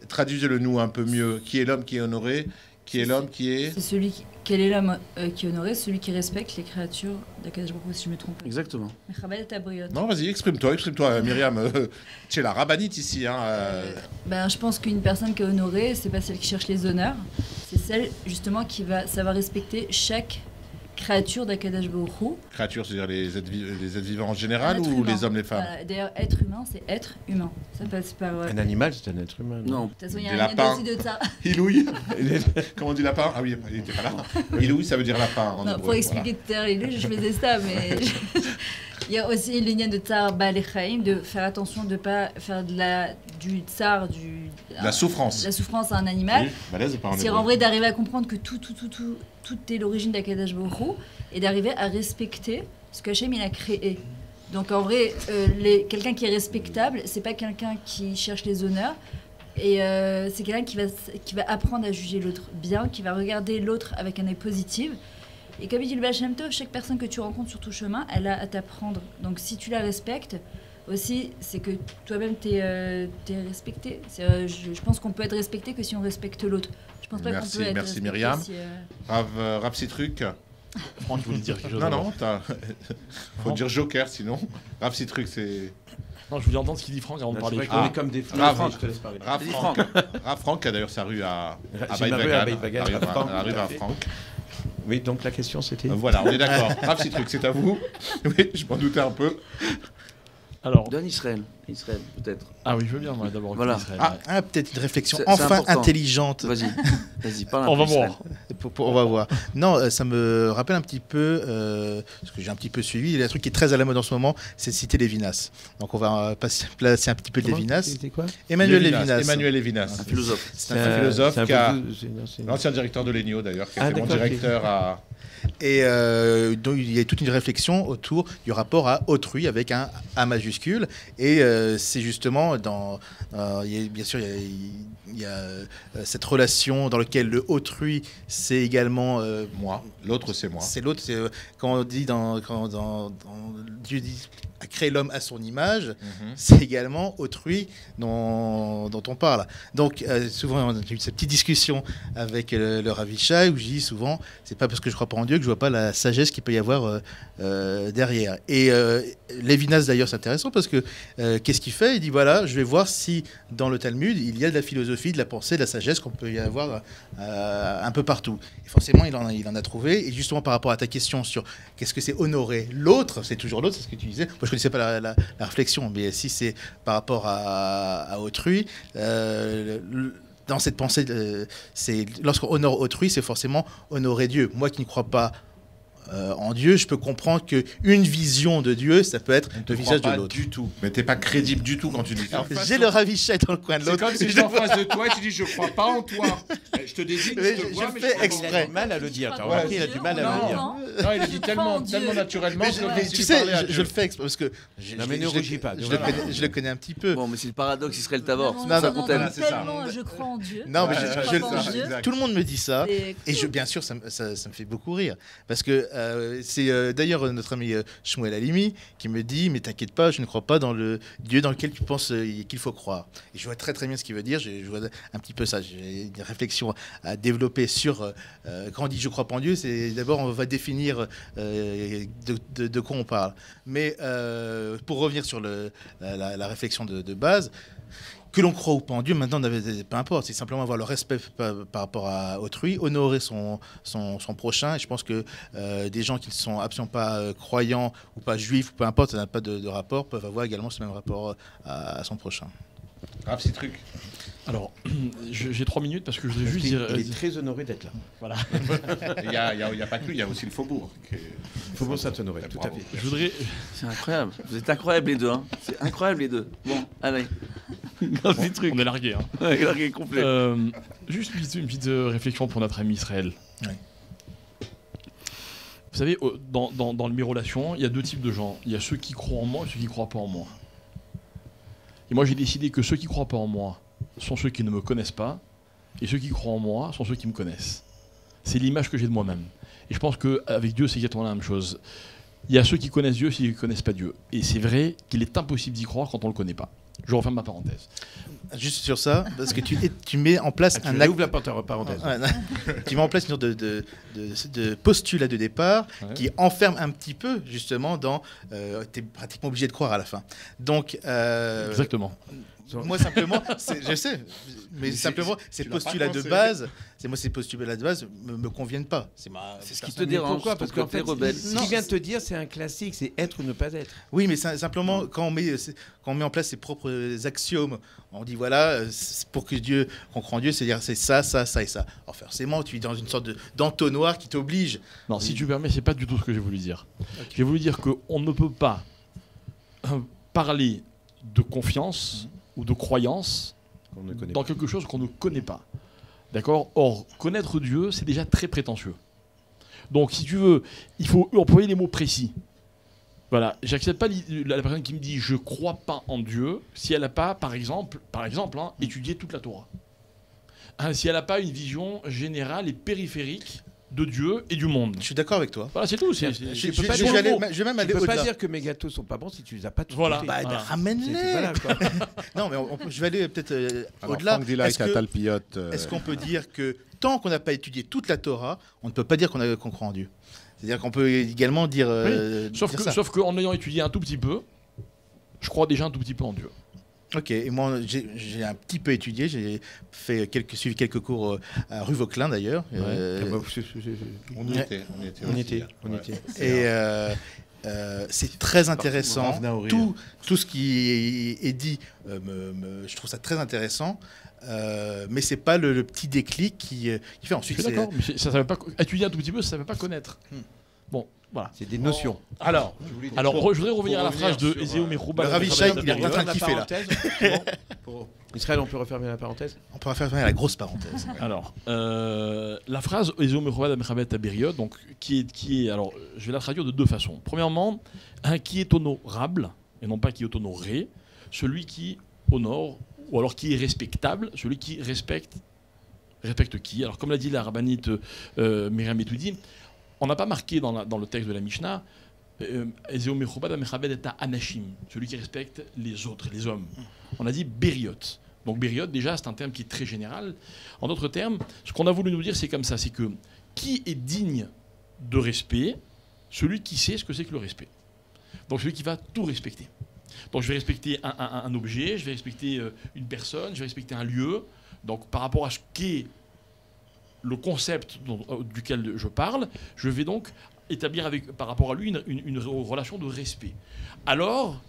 traduisez-le nous un peu mieux. Qui est l'homme qui est honoré? Qui est l'homme qui est... C'est celui qui... Quel est l'homme qui est honoré? Celui qui respecte les créatures d'Akadosh Baruch Hu, si je me trompe pas. Exactement. Non, vas-y, exprime-toi, Myriam. Tu es la rabbinite ici. Hein, je pense qu'une personne qui est honorée, c'est pas celle qui cherche les honneurs, c'est celle justement qui va savoir respecter chaque créature d'Akadosh Baruch Hu. Créature, c'est-à-dire les êtres vivants en général ou les hommes, les femmes? D'ailleurs, être humain, c'est être humain. Ça passe par... Un animal, c'est un être humain. Non. De toute façon, il y a des un lapins. lien aussi de ça. Ilouï. Comment on dit lapin? Ah oui, il n'était pas là. Ilouï, ça veut dire lapin en hébreu. Pour expliquer tout à l'heure, Ilouï, je faisais ça, mais... Il y a aussi le lien de tsar Baal Chaim, de faire attention de ne pas faire du tsar, la souffrance. La souffrance à un animal. Oui, c'est en vrai d'arriver à comprendre que tout est l'origine d'Akadosh Baruch Hu et d'arriver à respecter ce qu'Hachem il a créé. Donc en vrai, quelqu'un qui est respectable, c'est pas quelqu'un qui cherche les honneurs. Et c'est quelqu'un qui va apprendre à juger l'autre bien, qui va regarder l'autre avec un œil positif. Et comme il dit le Baal Shem Tov, chaque personne que tu rencontres sur ton chemin, elle a à t'apprendre. Donc si tu la respectes, aussi, c'est que toi-même, t'es respecté. Je pense qu'on peut être respecté que si on respecte l'autre. Je pense pas qu'on peut être merci Myriam. Si, Rav Citruc. Franck, tu voulais dire quelque chose? Non, faut dire Joker sinon. Rav Citruc, c'est... Non, je voulais entendre ce qu'il dit Franck avant de parler. On est comme des Rav, je te laisse parler. Rav Franck a d'ailleurs sa rue à J'ai ma rue à Beit Vagan. La rue Rav Franck. Oui, donc la question c'était... Voilà, on est d'accord. Rav Citruc, c'est à vous. Oui, je m'en doutais un peu. Alors, Donne Israël, peut-être. Ah oui, je veux bien, moi, d'abord. Voilà. Peut-être une réflexion C'est enfin important. intelligente. Vas-y, parle un On peu va voir. On va voir. Non, ça me rappelle un petit peu, ce que j'ai un petit peu suivi, il y a un truc qui est très à la mode en ce moment, c'est de citer Lévinas. Donc on va placer un petit peu de Lévinas. C'était quoi? Emmanuel Lévinas. Un philosophe. C'est un philosophe qui a... C'est L'ancien directeur de l'ENIO d'ailleurs, qui Ah, était mon d'accord, directeur à... Et donc il y a toute une réflexion autour du rapport à autrui avec un A majuscule. Et c'est justement dans... bien sûr, il y a cette relation dans laquelle le autrui, c'est également... moi. L'autre, c'est moi. C'est l'autre, c'est quand on dit dans Dieu dit a créé l'homme à son image, c'est également autrui dont on parle. Donc souvent on a eu cette petite discussion avec le Rav Yishai où je dis souvent c'est pas parce que je crois pas en Dieu que je vois pas la sagesse qu'il peut y avoir derrière. Et Lévinas d'ailleurs c'est intéressant parce que qu'est-ce qu'il fait? Il dit voilà, je vais voir si dans le Talmud il y a de la philosophie, de la pensée, de la sagesse qu'on peut y avoir un peu partout. Et forcément il en a trouvé. Et justement par rapport à ta question sur qu'est-ce que c'est honorer l'autre, c'est toujours l'autre, c'est ce que tu disais. Moi je connaissais pas la réflexion, mais si c'est par rapport à autrui, dans cette pensée, c'est lorsqu'on honore autrui, c'est forcément honorer Dieu. Moi qui ne crois pas en Dieu, je peux comprendre qu'une vision de Dieu, ça peut être le visage de l'autre. Du tout. Mais t'es pas crédible du tout quand tu dis ça. J'ai le Rav Yishai dans le coin de C'est l'autre. comme si j'étais en face de toi et tu dis je crois pas en toi. Je te désigne, je te vois, mais fais je exprès. Il a du mal à le dire. T'as remarqué, il a du mal à le dire. Non, il a dit tellement naturellement. Mais tu sais, je le fais exprès parce que Non, mais ne rougis pas. je le connais un petit peu. Bon, mais c'est le paradoxe Israël Tavor. Non, Ça non, Fontaine. non, c'est ça. tellement je crois en Dieu. Non, mais Je crois pas en Dieu. tout le monde me dit ça. C'est Et cool. bien sûr, ça me fait beaucoup rire. Parce que c'est d'ailleurs notre ami Shmuel Halimi qui me dit mais t'inquiète pas, je ne crois pas dans le Dieu dans lequel tu penses qu'il faut croire. Et je vois très très bien ce qu'il veut dire. Je vois un petit peu ça. J'ai une réflexion à développer sur quand on dit je crois pas en Dieu, c'est d'abord on va définir de quoi on parle. Mais pour revenir sur la réflexion de base. Que l'on croit ou pas en Dieu, maintenant, peu importe, c'est simplement avoir le respect par rapport à autrui, honorer son prochain. Et je pense que des gens qui ne sont absolument pas croyants ou pas juifs, ou peu importe, ça n'a pas de rapport, peuvent avoir également ce même rapport à son prochain. Un petit truc. Alors, j'ai 3 minutes parce que je voulais juste dire. Il est très honoré d'être là. Voilà. Il y a pas que lui, il y a aussi le Faubourg. Faut s'honorer, tout à fait. Je voudrais. C'est incroyable. Vous êtes incroyables les deux. Hein. C'est incroyable les deux. Bon, allez. Un petit truc. On est largué. Hein. Ouais, largué complet. Juste une petite réflexion pour notre ami Israël. Oui. Vous savez, dans mes relations, il y a 2 types de gens. Il y a ceux qui croient en moi et ceux qui ne croient pas en moi. Et moi, j'ai décidé que ceux qui ne croient pas en moi sont ceux qui ne me connaissent pas, et ceux qui croient en moi sont ceux qui me connaissent. C'est l'image que j'ai de moi-même. Et je pense qu'avec Dieu, c'est exactement la même chose. Il y a ceux qui connaissent Dieu et ceux qui ne connaissent pas Dieu. Et c'est vrai qu'il est impossible d'y croire quand on ne le connaît pas. Je referme ma parenthèse. Juste sur ça, parce que tu mets en place Tu ouvres la parenthèse. tu mets en place une sorte de postulat de départ qui enferme un petit peu justement dans tu es pratiquement obligé de croire à la fin. Donc Exactement. Moi simplement, je sais, mais simplement ces postulats de base, ces postulats de base me conviennent pas. C'est ce qui te dérange. Pourquoi? Parce qu'en fait, rebelle. ce qu'il vient de te dire, c'est un classique, c'est être ou ne pas être. Oui, mais simplement quand on met en place ses propres axiomes, on dit voilà, pour que Dieu, qu'on croit en Dieu, c'est-à-dire c'est ça, ça, ça et ça. Alors forcément, tu es dans une sorte d'entonnoir qui t'oblige. Non, si tu permets, c'est pas du tout ce que j'ai voulu dire. Okay. J'ai voulu dire qu'on ne peut pas parler de confiance ou de croyance dans quelque chose qu'on ne connaît pas. D'accord ? Or, connaître Dieu, c'est déjà très prétentieux. Donc, si tu veux, il faut employer les mots précis. Voilà, j'accepte pas la personne qui me dit « je crois pas en Dieu » si elle n'a pas, par exemple étudié toute la Torah. Si elle n'a pas une vision générale et périphérique de Dieu et du monde. Je suis d'accord avec toi. Voilà, c'est tout. Je vais même aller au-delà. Tu peux pas au-delà. dire que mes gâteaux sont pas bons si tu les as pas tous. Voilà. Ramène-les. Voilà, non, mais je vais aller peut-être au-delà. Est-ce qu'on peut dire que tant qu'on n'a pas étudié toute la Torah, on ne peut pas dire qu'on croit en Dieu? C'est-à-dire qu'on peut également dire. Oui. Sauf qu'en ayant étudié un tout petit peu, je crois déjà un tout petit peu en Dieu. Ok, et moi j'ai un petit peu étudié, j'ai suivi quelques cours à rue Vauquelin d'ailleurs. On y était. Et c'est très intéressant. Tout ce qui est dit, je trouve ça très intéressant. Mais c'est pas le petit déclic qui fait ensuite. Je suis d'accord, mais ça veut pas étudier un tout petit peu, ça ne veut pas connaître. Bon, voilà. C'est des notions. Alors, je voudrais revenir à la phrase de Ezeo Merouba. Le Rav Yishai, il est en train de kiffer là. Israël, on peut refermer la parenthèse? On peut refermer la grosse parenthèse. Alors, la phrase Ezeo Merouba d'Amechabet Aberiot, donc qui est, alors, je vais la traduire de 2 façons. Premièrement, qui est honorable et non pas qui est honoré, celui qui honore, ou alors qui est respectable, celui qui respecte qui? Alors, comme l'a dit la rabbinite Myriam Etoudi, on n'a pas marqué dans le texte de la Mishnah Ezeo Mechobad Mechabed et Anashim, celui qui respecte les autres, les hommes. On a dit Beriot. Donc Beriot, déjà, c'est un terme qui est très général. En d'autres termes, ce qu'on a voulu nous dire, c'est comme ça, c'est que qui est digne de respect? Celui qui sait ce que c'est que le respect. Donc celui qui va tout respecter. Donc je vais respecter un objet, je vais respecter une personne, je vais respecter un lieu. Donc par rapport à ce qu'est le concept duquel je parle, je vais donc établir par rapport à lui une relation de respect. Alors,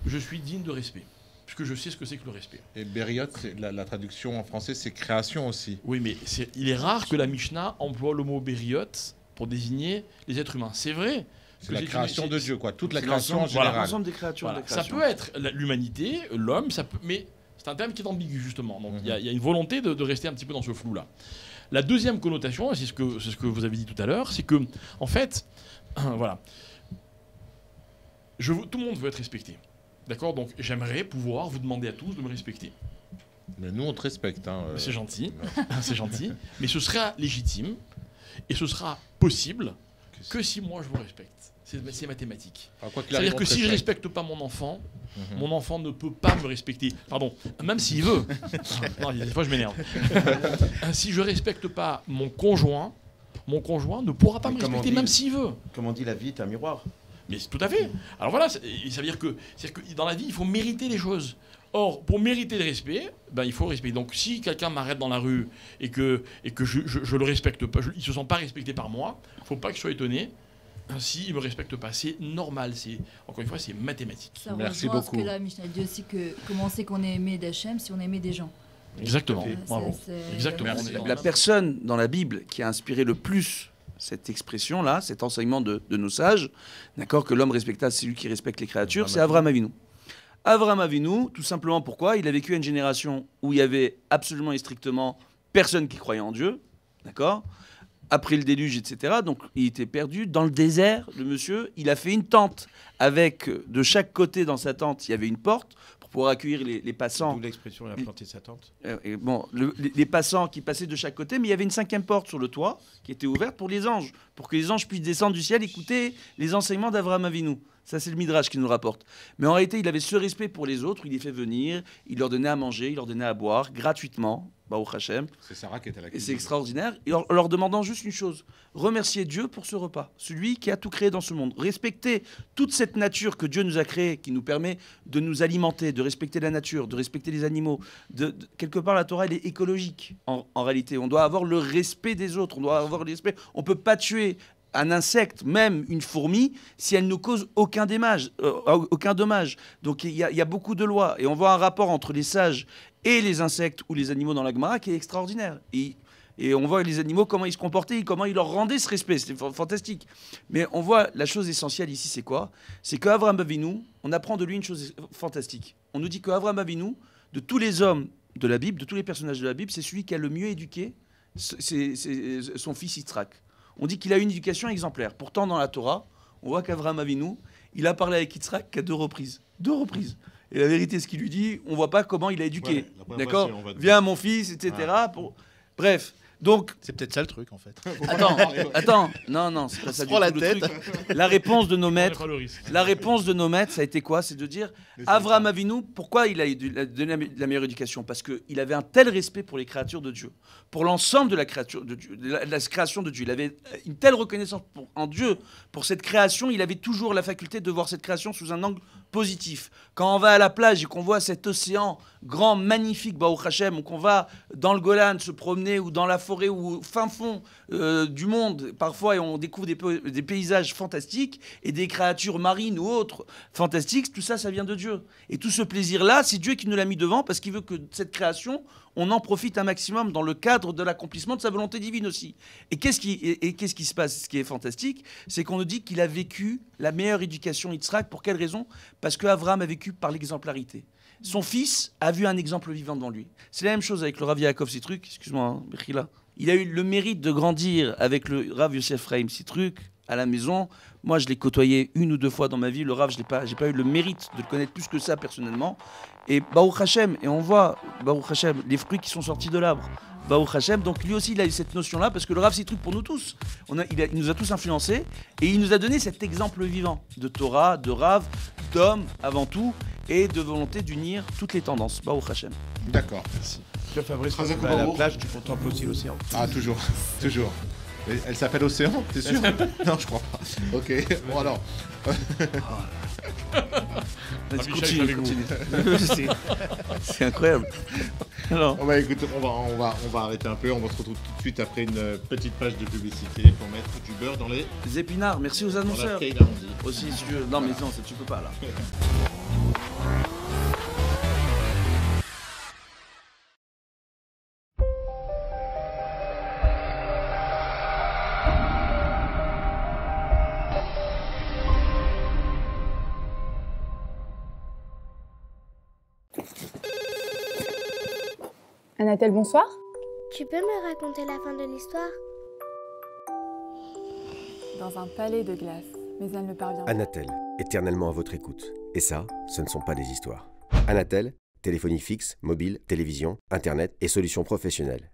je suis digne de respect, puisque je sais ce que c'est que le respect. Et Beriot, la traduction en français, c'est création aussi. Oui, mais il est rare que la Mishnah emploie le mot Beriot pour désigner les êtres humains. C'est vrai. C'est la création de Dieu, quoi. Toute la création en général. L'ensemble des créatures. Voilà. Ça peut être l'humanité, l'homme, mais c'est un terme qui est ambigu, justement. Donc il y a une volonté de rester un petit peu dans ce flou-là. La deuxième connotation, et c'est ce que vous avez dit tout à l'heure, c'est que, en fait, voilà, tout le monde veut être respecté. D'accord? Donc j'aimerais pouvoir vous demander à tous de me respecter. Mais nous, on te respecte. Hein, C'est gentil, c'est gentil. Mais ce sera légitime et ce sera possible que si moi je vous respecte. C'est mathématique. C'est-à-dire que si je ne respecte pas mon enfant ne peut pas me respecter. Pardon, même s'il veut. Non, des fois je m'énerve. Si je ne respecte pas mon conjoint ne pourra pas me respecter même s'il veut. Comme on dit, la vie est un miroir. Mais tout à fait. Alors voilà, ça veut dire que dans la vie, il faut mériter les choses. Or, pour mériter le respect, il faut respecter. Donc si quelqu'un m'arrête dans la rue et que je le respecte pas, il ne se sent pas respecté par moi, il ne faut pas que je sois étonné. S'il ne me respecte pas, c'est normal, encore une fois, c'est mathématique. Ça Merci rejoint beaucoup. Ce que la Mishnah dit aussi, que comment c'est qu'on est aimé d'Hachem si on aimait des gens. Exactement. Bravo. Exactement. La personne dans la Bible qui a inspiré le plus cette expression-là, cet enseignement de nos sages, d'accord, que l'homme respectable, c'est lui qui respecte les créatures, c'est Avraham Avinu. Avraham Avinu, tout simplement pourquoi? Il a vécu une génération où il y avait absolument et strictement personne qui croyait en Dieu, d'accord? Après le déluge, etc. Donc, il était perdu dans le désert, le monsieur. Il a fait une tente avec, de chaque côté dans sa tente, il y avait une porte pour pouvoir accueillir les passants. D'où l'expression, il a planté sa tente. Les passants qui passaient de chaque côté, mais il y avait une cinquième porte sur le toit qui était ouverte pour les anges, pour que les anges puissent descendre du ciel, écouter les enseignements d'Avraham Avinu. Ça, c'est le Midrash qui nous le rapporte. Mais en réalité, il avait ce respect pour les autres, il les fait venir, il leur donnait à manger, il leur donnait à boire, gratuitement, Baruch Hashem. C'est Sarah qui est à la cuisine. Et c'est extraordinaire. Et en leur demandant juste une chose, remercier Dieu pour ce repas, celui qui a tout créé dans ce monde. Respecter toute cette nature que Dieu nous a créée, qui nous permet de nous alimenter, de respecter la nature, de respecter les animaux. Quelque part, la Torah, elle est écologique, en réalité. On doit avoir le respect des autres, on doit avoir le respect. On ne peut pas tuer un insecte, même une fourmi, si elle ne cause aucun dommage. Donc il y a beaucoup de lois. Et on voit un rapport entre les sages et les insectes ou les animaux dans la Gemara qui est extraordinaire. Et on voit les animaux, comment ils se comportaient, comment ils leur rendaient ce respect. C'était fantastique. Mais on voit la chose essentielle ici, c'est quoi? C'est qu'Avraham Avinu, on apprend de lui une chose fantastique. On nous dit qu'Avraham Avinu, de tous les hommes de la Bible, de tous les personnages de la Bible, c'est celui qui a le mieux éduqué son fils Yitzhak. On dit qu'il a une éducation exemplaire. Pourtant, dans la Torah, on voit qu'Avraham Avinu, il a parlé avec Yitzhak qu'à 2 reprises. 2 reprises. Et la vérité, ce qu'il lui dit, on ne voit pas comment il a éduqué. Ouais, d'accord? Viens, mon fils, etc. Ouais. Bref. Donc, c'est peut-être ça le truc en fait. Attends, non, c'est pas ça du tout le truc. La réponse de nos maîtres, ça a été quoi? C'est de dire Avraham Avinu, pourquoi il a donné la meilleure éducation? Parce qu'il avait un tel respect pour les créatures de Dieu, pour l'ensemble de la créature de Dieu, de la création de Dieu. Il avait une telle reconnaissance en Dieu pour cette création. Il avait toujours la faculté de voir cette création sous un angle positif. Quand on va à la plage et qu'on voit cet océan grand, magnifique, Baruch Hashem, ou qu'on va dans le Golan se promener, ou dans la forêt, ou au fin fond du monde, parfois, et on découvre des paysages fantastiques, et des créatures marines ou autres fantastiques, tout ça, ça vient de Dieu. Et tout ce plaisir-là, c'est Dieu qui nous l'a mis devant, parce qu'il veut que cette création, on en profite un maximum dans le cadre de l'accomplissement de sa volonté divine aussi. Et qu'est-ce qui se passe? Ce qui est fantastique, c'est qu'on nous dit qu'il a vécu la meilleure éducation Yitzhak. Pour quelle raison? Parce qu'Avraham a vécu par l'exemplarité. Son fils a vu un exemple vivant devant lui. C'est la même chose avec le Rav Yaakov Sitruk, excuse-moi, Bechila. Il a eu le mérite de grandir avec le Rav Yosef Chaim Sitruk à la maison. Moi, je l'ai côtoyé 1 ou 2 fois dans ma vie. Le Rav, j'ai pas eu le mérite de le connaître plus que ça personnellement. Et Baruch Hashem, et on voit, Baruch Hashem, les fruits qui sont sortis de l'arbre. Baruch Hashem. Donc lui aussi, il a eu cette notion-là, parce que le Rav, c'est un truc pour nous tous. Il nous a tous influencés, et il nous a donné cet exemple vivant de Torah, de Rav, d'homme avant tout, et de volonté d'unir toutes les tendances. Baruch Hashem. D'accord. Merci. Tu vois, Fabrice, quand Razak tu vas à la Baruch. plage, tu contemples aussi l'océan. Ah, toujours, toujours. Elle s'appelle Océan, t'es sûr? Non, je crois pas. Ok, bon alors. Vas-y, Michel, avec vous. continue. C'est incroyable. Alors, On va écouter, on va arrêter un peu, on va se retrouver tout de suite après une petite page de publicité pour mettre du beurre dans les épinards, merci aux dans la annonceurs. caille d'arrondi. Aussi, si tu veux. Non, mais non, ça, tu peux pas là. Anatel, bonsoir. Tu peux me raconter la fin de l'histoire? Dans un palais de glace, mais elle ne parvient pas. Anatel, éternellement à votre écoute. Et ça, ce ne sont pas des histoires. Anatel, téléphonie fixe, mobile, télévision, internet et solutions professionnelles.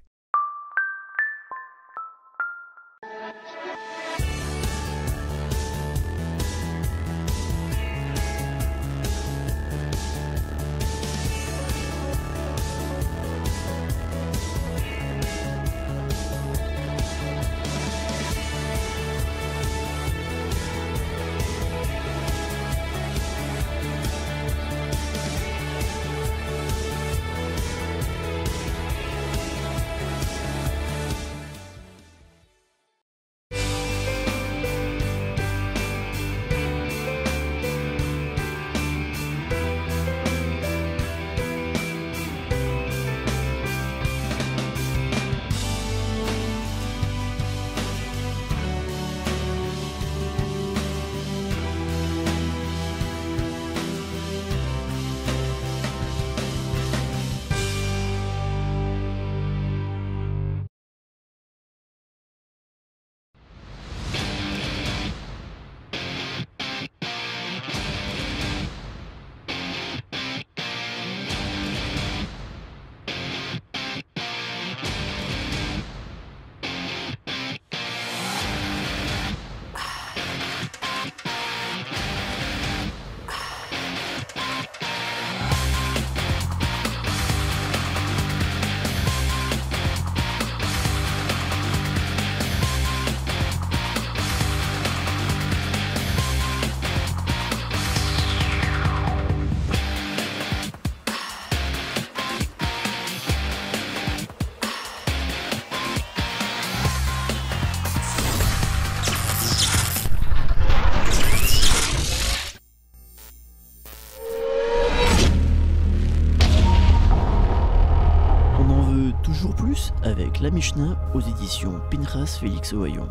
Avec la Mishnah aux éditions Pinchas Félix Ohayon.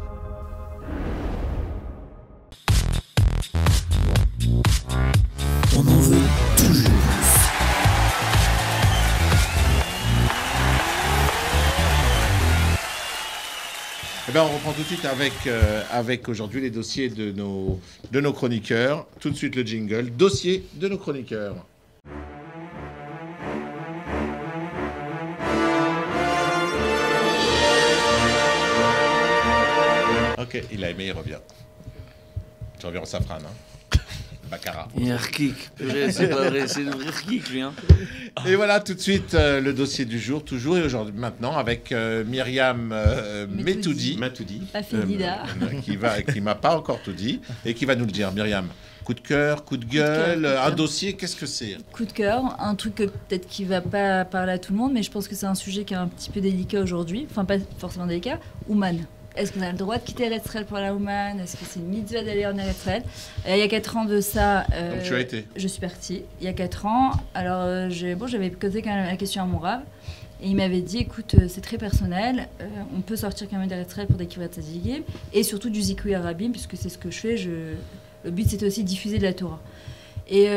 On en veut toujours. Eh ben, on reprend tout de suite avec aujourd'hui les dossiers de nos chroniqueurs. Tout de suite le jingle, dossier de nos chroniqueurs. Ok, il a aimé, il revient. Tu reviens en safran, hein. Baccarat. Yarkik, c'est pas vrai, c'est le vrai Yarkik, lui. Hein. Et voilà tout de suite le dossier du jour, toujours et aujourd'hui maintenant avec Myriam Metoudi. Pas Félida. Qui m'a pas encore tout dit et qui va nous le dire. Myriam, coup de cœur, coup de gueule, un dossier, qu'est-ce que c'est? Coup de cœur, un truc que peut-être qui va pas parler à tout le monde, mais je pense que c'est un sujet qui est un petit peu délicat aujourd'hui, enfin pas forcément délicat, Ouman. Est-ce qu'on a le droit de quitter Eretz-Israël pour la Ouman? Est-ce que c'est une mitzvah d'aller en Eretz-Israël? Il y a 4 ans de ça, donc tu as été? Je suis partie. Il y a 4 ans, alors j'avais posé quand même la question à mon Rav, et il m'avait dit, écoute, c'est très personnel, on peut sortir quand même d'Eretz-Israël pour des kivat tzadikim, et surtout du zikoui arabim, puisque c'est ce que je fais, le but c'était aussi de diffuser de la Torah. Et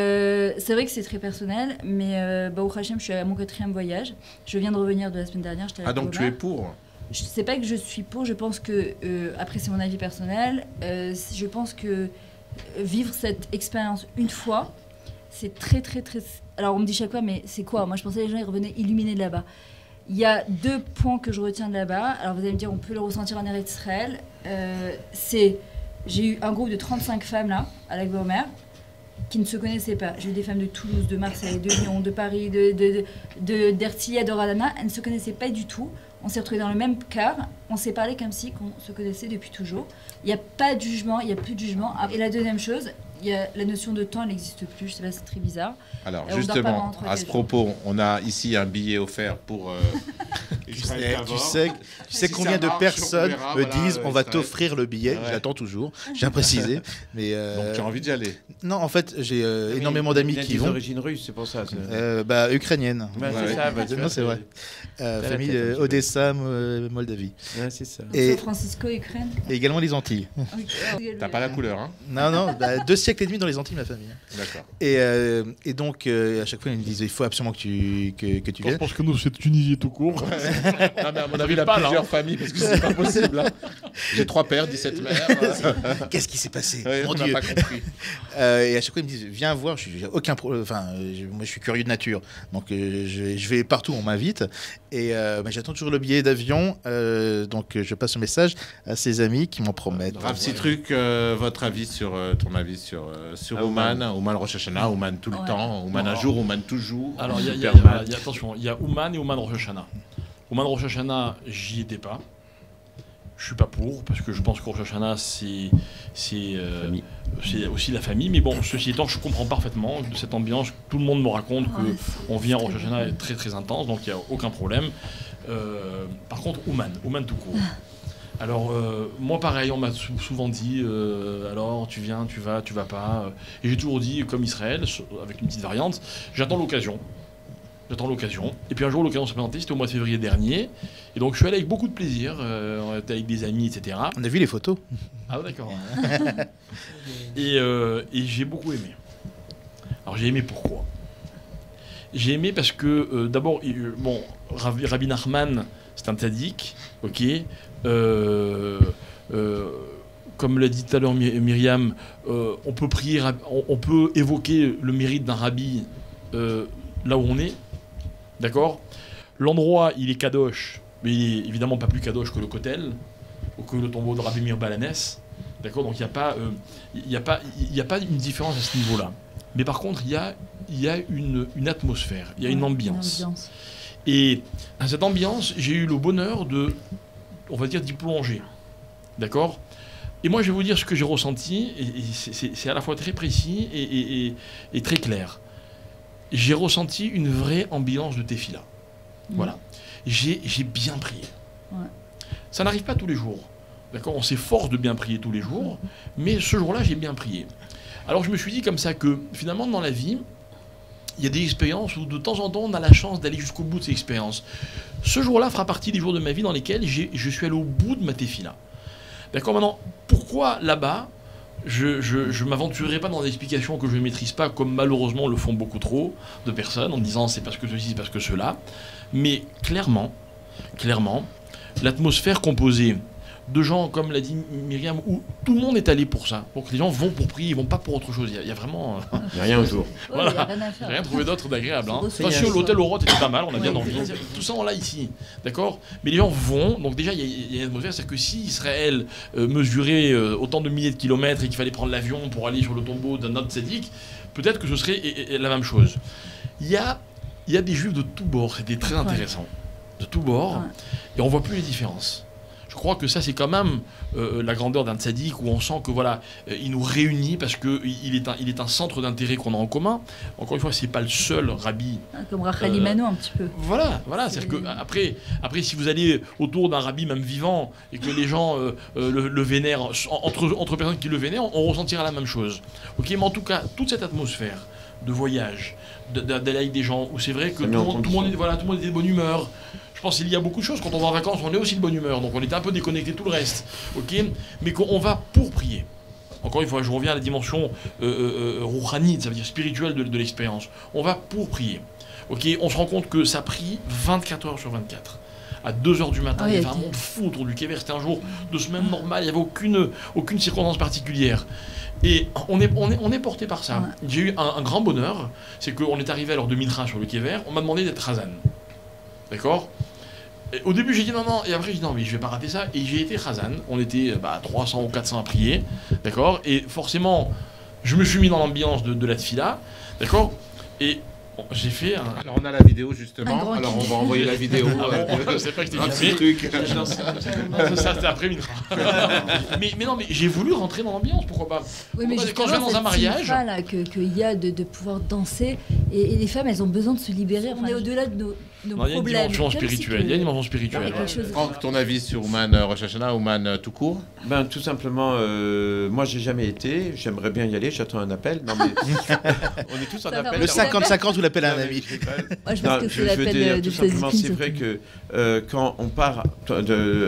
c'est vrai que c'est très personnel, mais Baruch Hashem, je suis à mon 4e voyage, je viens de revenir de la semaine dernière. Ah donc tu es pour? Je ne sais pas que je suis pour, je pense que, après c'est mon avis personnel, je pense que vivre cette expérience une fois, c'est très très très... Alors on me dit chaque fois, mais c'est quoi? Moi je pensais que les gens ils revenaient illuminés de là-bas. Il y a 2 points que je retiens de là-bas. Alors vous allez me dire, on peut le ressentir en Eretz Israël. J'ai eu un groupe de 35 femmes là, à la Gomer, qui ne se connaissaient pas. J'ai eu des femmes de Toulouse, de Marseille, de Lyon, de Paris, d'Ertilia, de Radana. Elles ne se connaissaient pas du tout. On s'est retrouvés dans le même car. On s'est parlé comme si on se connaissait depuis toujours. Il n'y a pas de jugement, il n'y a plus de jugement. Et la deuxième chose, il y a la notion de temps, elle n'existe plus. Je sais pas, c'est très bizarre. Alors justement, à ce propos, on a ici un billet offert pour tu sais combien de personnes me disent on va t'offrir le billet. J'attends toujours, j'ai précisé. Mais donc tu as envie d'y aller? Non, en fait, j'ai énormément d'amis qui vont. D'origine russe, c'est pour ça. Ukrainienne. C'est ça. Non, c'est vrai. Famille Odessa, Moldavie. Ouais, c'est ça. Et San Francisco, Ukraine. Et également les Antilles. T'as pas la couleur, hein? Non, 2 siècles et demi dans les Antilles, ma famille. D'accord. Et donc, à chaque fois, ils me disent il faut absolument que tu viennes. Je pense que nous, c'est Tunisie tout court. Non, mais à mon avis, il a plusieurs familles parce que c'est pas possible. Hein. J'ai 3 pères, 17 mères. Qu'est-ce qui s'est passé? Mon Dieu. Pas compris. Et à chaque fois, ils me disent viens voir. J'ai aucun problème. Enfin, moi, je suis curieux de nature, donc je vais partout, on m'invite. Et j'attends toujours le billet d'avion. Donc, je passe le message à ses amis qui m'en promettent. Rav Citruc, votre avis sur ton avis sur Ouman, Ouman Rosh Hashanah, Ouman tout le temps, Ouman un jour, Ouman toujours. Alors, attention, il y a Ouman et Ouman Rosh Hashanah. Ouman Rosh Hashanah, j'y étais pas. Je suis pas pour, parce que je pense que Rosh Hashanah, c'est aussi la famille. Mais bon, ceci étant, je comprends parfaitement de cette ambiance. Tout le monde me raconte qu'on vient Rosh Hashanah est très très intense, donc il n'y a aucun problème. Par contre, Ouman tout court. Alors, moi pareil, on m'a souvent dit, alors tu viens, tu vas pas. Et j'ai toujours dit, comme Israël, avec une petite variante, j'attends l'occasion. Et puis un jour, l'occasion s'est présentée, c'était au mois de février dernier. Et donc, je suis allé avec beaucoup de plaisir. On était avec des amis, etc. On a vu les photos. Ah, d'accord. Et j'ai beaucoup aimé. Alors, j'ai aimé pourquoi? J'ai aimé parce que, d'abord, Rabbi Nachman, c'est un tzaddik, ok. Comme l'a dit tout à l'heure Myriam, on peut prier, on peut évoquer le mérite d'un rabbi là où on est. D'accord? L'endroit, il est kadosh, mais il est évidemment pas plus kadosh que le Kotel ou que le tombeau de Rabbi Meir Balanès. D'accord? Donc il n'y a pas une différence à ce niveau-là. Mais par contre, il y a une atmosphère, il y a une ambiance. Et à cette ambiance, j'ai eu le bonheur on va dire, d'y plonger. D'accord? Et moi, je vais vous dire ce que j'ai ressenti, et c'est à la fois très précis et très clair. J'ai ressenti une vraie ambiance de Tefila. Voilà. J'ai bien prié. Ouais. Ça n'arrive pas tous les jours. D'accord? On s'efforce de bien prier tous les jours, mais ce jour-là, j'ai bien prié. Alors, je me suis dit comme ça que, finalement, dans la vie, il y a des expériences où, de temps en temps, on a la chance d'aller jusqu'au bout de ces expériences. Ce jour-là fera partie des jours de ma vie dans lesquels je suis allé au bout de ma Tefila. D'accord? Maintenant, pourquoi là-bas je ne m'aventurerai pas dans des explications que je ne maîtrise pas, comme malheureusement le font beaucoup trop de personnes, en disant c'est parce que ceci, c'est parce que cela. Mais clairement, l'atmosphère composée de gens, comme l'a dit Myriam, où tout le monde est allé pour ça. Donc les gens vont pour prier, ils vont pas pour autre chose. Il y a vraiment... Il n'y a rien autour. Voilà. J'ai rien trouvé d'autre d'agréable. Hein. Attention, l'hôtel Oroth était pas mal, on a bien envie. Tout ça, on l'a ici. D'accord? Mais les gens vont. Donc déjà, il y a une atmosphère, c'est que si Israël mesurait autant de milliers de kilomètres et qu'il fallait prendre l'avion pour aller sur le tombeau d'un autre tzaddik, peut-être que ce serait la même chose. Il y a des juifs de tous bords, c'était très intéressant. De tous bords. Et on voit plus les différences. Je crois que ça, c'est quand même la grandeur d'un tzaddik où on sent que voilà, il nous réunit parce qu'il est un centre d'intérêt qu'on a en commun. Encore une fois, c'est pas le seul rabbi. Comme Rachel Imano, un petit peu. Voilà. C'est-à-dire que après, si vous allez autour d'un rabbi même vivant et que les gens le vénèrent, entre personnes qui le vénèrent, on ressentira la même chose. Ok, mais en tout cas, toute cette atmosphère de voyage, d'aller avec des gens où c'est vrai que tout le monde est de bonne humeur. Je pense qu'il y a beaucoup de choses. Quand on va en vacances, on est aussi de bonne humeur. Donc on était un peu déconnecté de tout le reste. Ok, mais qu'on va pour prier. Encore une fois, je reviens à la dimension rouhanite, ça veut dire spirituelle de l'expérience. On va pour prier. Ok, on se rend compte que ça prie 24 heures sur 24. À 2 heures du matin, il y avait un monde fou autour du Kéver. C'était un jour de semaine normale. Il n'y avait aucune circonstance particulière. Et on est porté par ça. J'ai eu un grand bonheur. C'est qu'on est arrivé à l'heure de Mitra sur le Kéver. On m'a demandé d'être Razan. D'accord? Et au début, j'ai dit non, et après, j'ai dit non, mais je vais pas rater ça. Et j'ai été Khazan. On était 300 ou 400 à prier, d'accord. Et forcément, je me suis mis dans l'ambiance de la tfila, d'accord. Et j'ai fait un... Alors on a la vidéo justement, alors on va envoyer la vidéo. Je sais pas que un c'était petit filmé. truc. Non, ça c'était après Mintra. mais non, mais j'ai voulu rentrer dans l'ambiance, pourquoi pas. Oui, mais Quand je vais dans un mariage... là qu'il y a de pouvoir danser, et les femmes, elles ont besoin de se libérer. On est au-delà de nos problèmes. Il y a une dimension spirituelle. Il y a une dimension spirituelle. Franck, ton avis sur Ouman Rosh Hashanah, Ouman tout court? Ben, tout simplement, moi j'ai jamais été, j'aimerais bien y aller, j'attends un appel. Non, mais on est tous en appel. Le 50-50 ou l'appel à un ami. Moi, je pense que c'est l'appel de tout simplement, c'est vrai que quand on part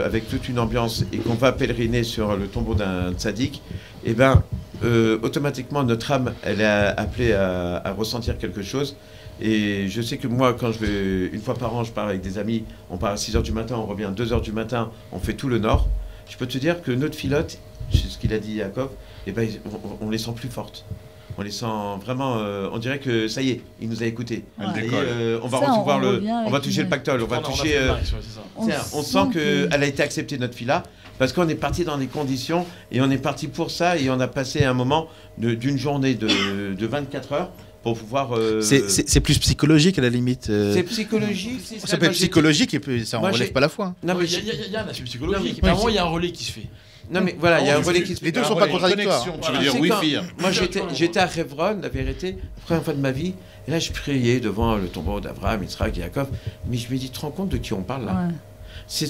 avec toute une ambiance et qu'on va pèleriner sur le tombeau d'un tzaddik, eh ben, automatiquement notre âme, elle est appelée à ressentir quelque chose. Et je sais que moi, quand je vais, une fois par an, je pars avec des amis, on part à 6h du matin, on revient à 2h du matin, on fait tout le nord. Je peux te dire que notre filote, c'est ce qu'il a dit Yaakov, eh ben, on les sent plus fortes. On les sent vraiment, on dirait que ça y est, il nous a écoutés. Ouais. On va recevoir on va toucher le pactole, on va toucher... on sent qu'elle a été acceptée, notre fille-là, parce qu'on est parti dans des conditions, et on est parti pour ça, et on a passé un moment d'une journée de 24 heures, pour pouvoir... C'est plus psychologique à la limite. C'est psychologique. Ça peut être psychologique et puis ça ne relève pas la foi. Non, mais il y a un aspect psychologique. Apparemment, il y a un relais qui se fait. Non, mais voilà, il y a un relais qui se fait. Les deux ne sont pas contradictoires. Tu veux dire Wi-Fi. Moi, j'étais à Hebron, la vérité, la première fois de ma vie, et là, je priais devant le tombeau d'Abraham, Yitzhak, Yaakov, mais je me dis, tu te rends compte de qui on parle là? Je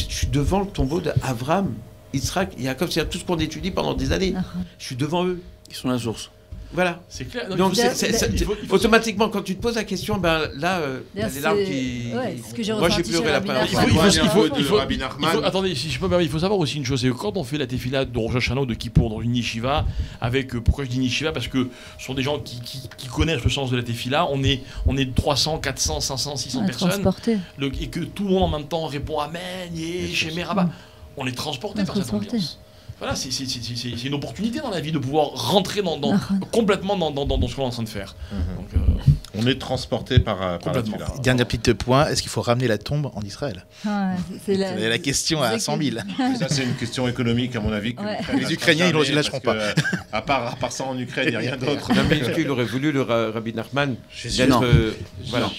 suis devant le tombeau d'Abraham, Yitzhak, Yaakov, c'est-à-dire tout ce qu'on étudie pendant des années. Je suis devant eux. Ils sont la source. Voilà. C'est clair. Donc, automatiquement, quand tu te poses la question, ben là, il y a des larmes qui. Moi, j'ai pleuré la première fois. Attendez, si je peux me permettre, il faut savoir aussi une chose, c'est que quand on fait la tefila de Rosh Hashanah ou de Kippour dans une yeshiva, avec pourquoi je dis yeshiva, parce que ce sont des gens qui connaissent le sens de la tefila. On est 300, 400, 500, 600 personnes, et que tout le monde en même temps répond Amen, Shemé Rabba. On est transporté par cette ambiance. Voilà, c'est une opportunité dans la vie de pouvoir rentrer complètement dans ce qu'on est en train de faire. Donc, on est transporté par la tefila. Dernier petit point, est-ce qu'il faut ramener la tombe en Israël? C'est la question à 100 000. Ça, c'est une question économique, à mon avis. Les Ukrainiens, ils ne lâcheront pas. À part ça, en Ukraine, il n'y a rien d'autre. Est-ce qu'il aurait voulu, le Rabbi Nachman, d'être... Voilà.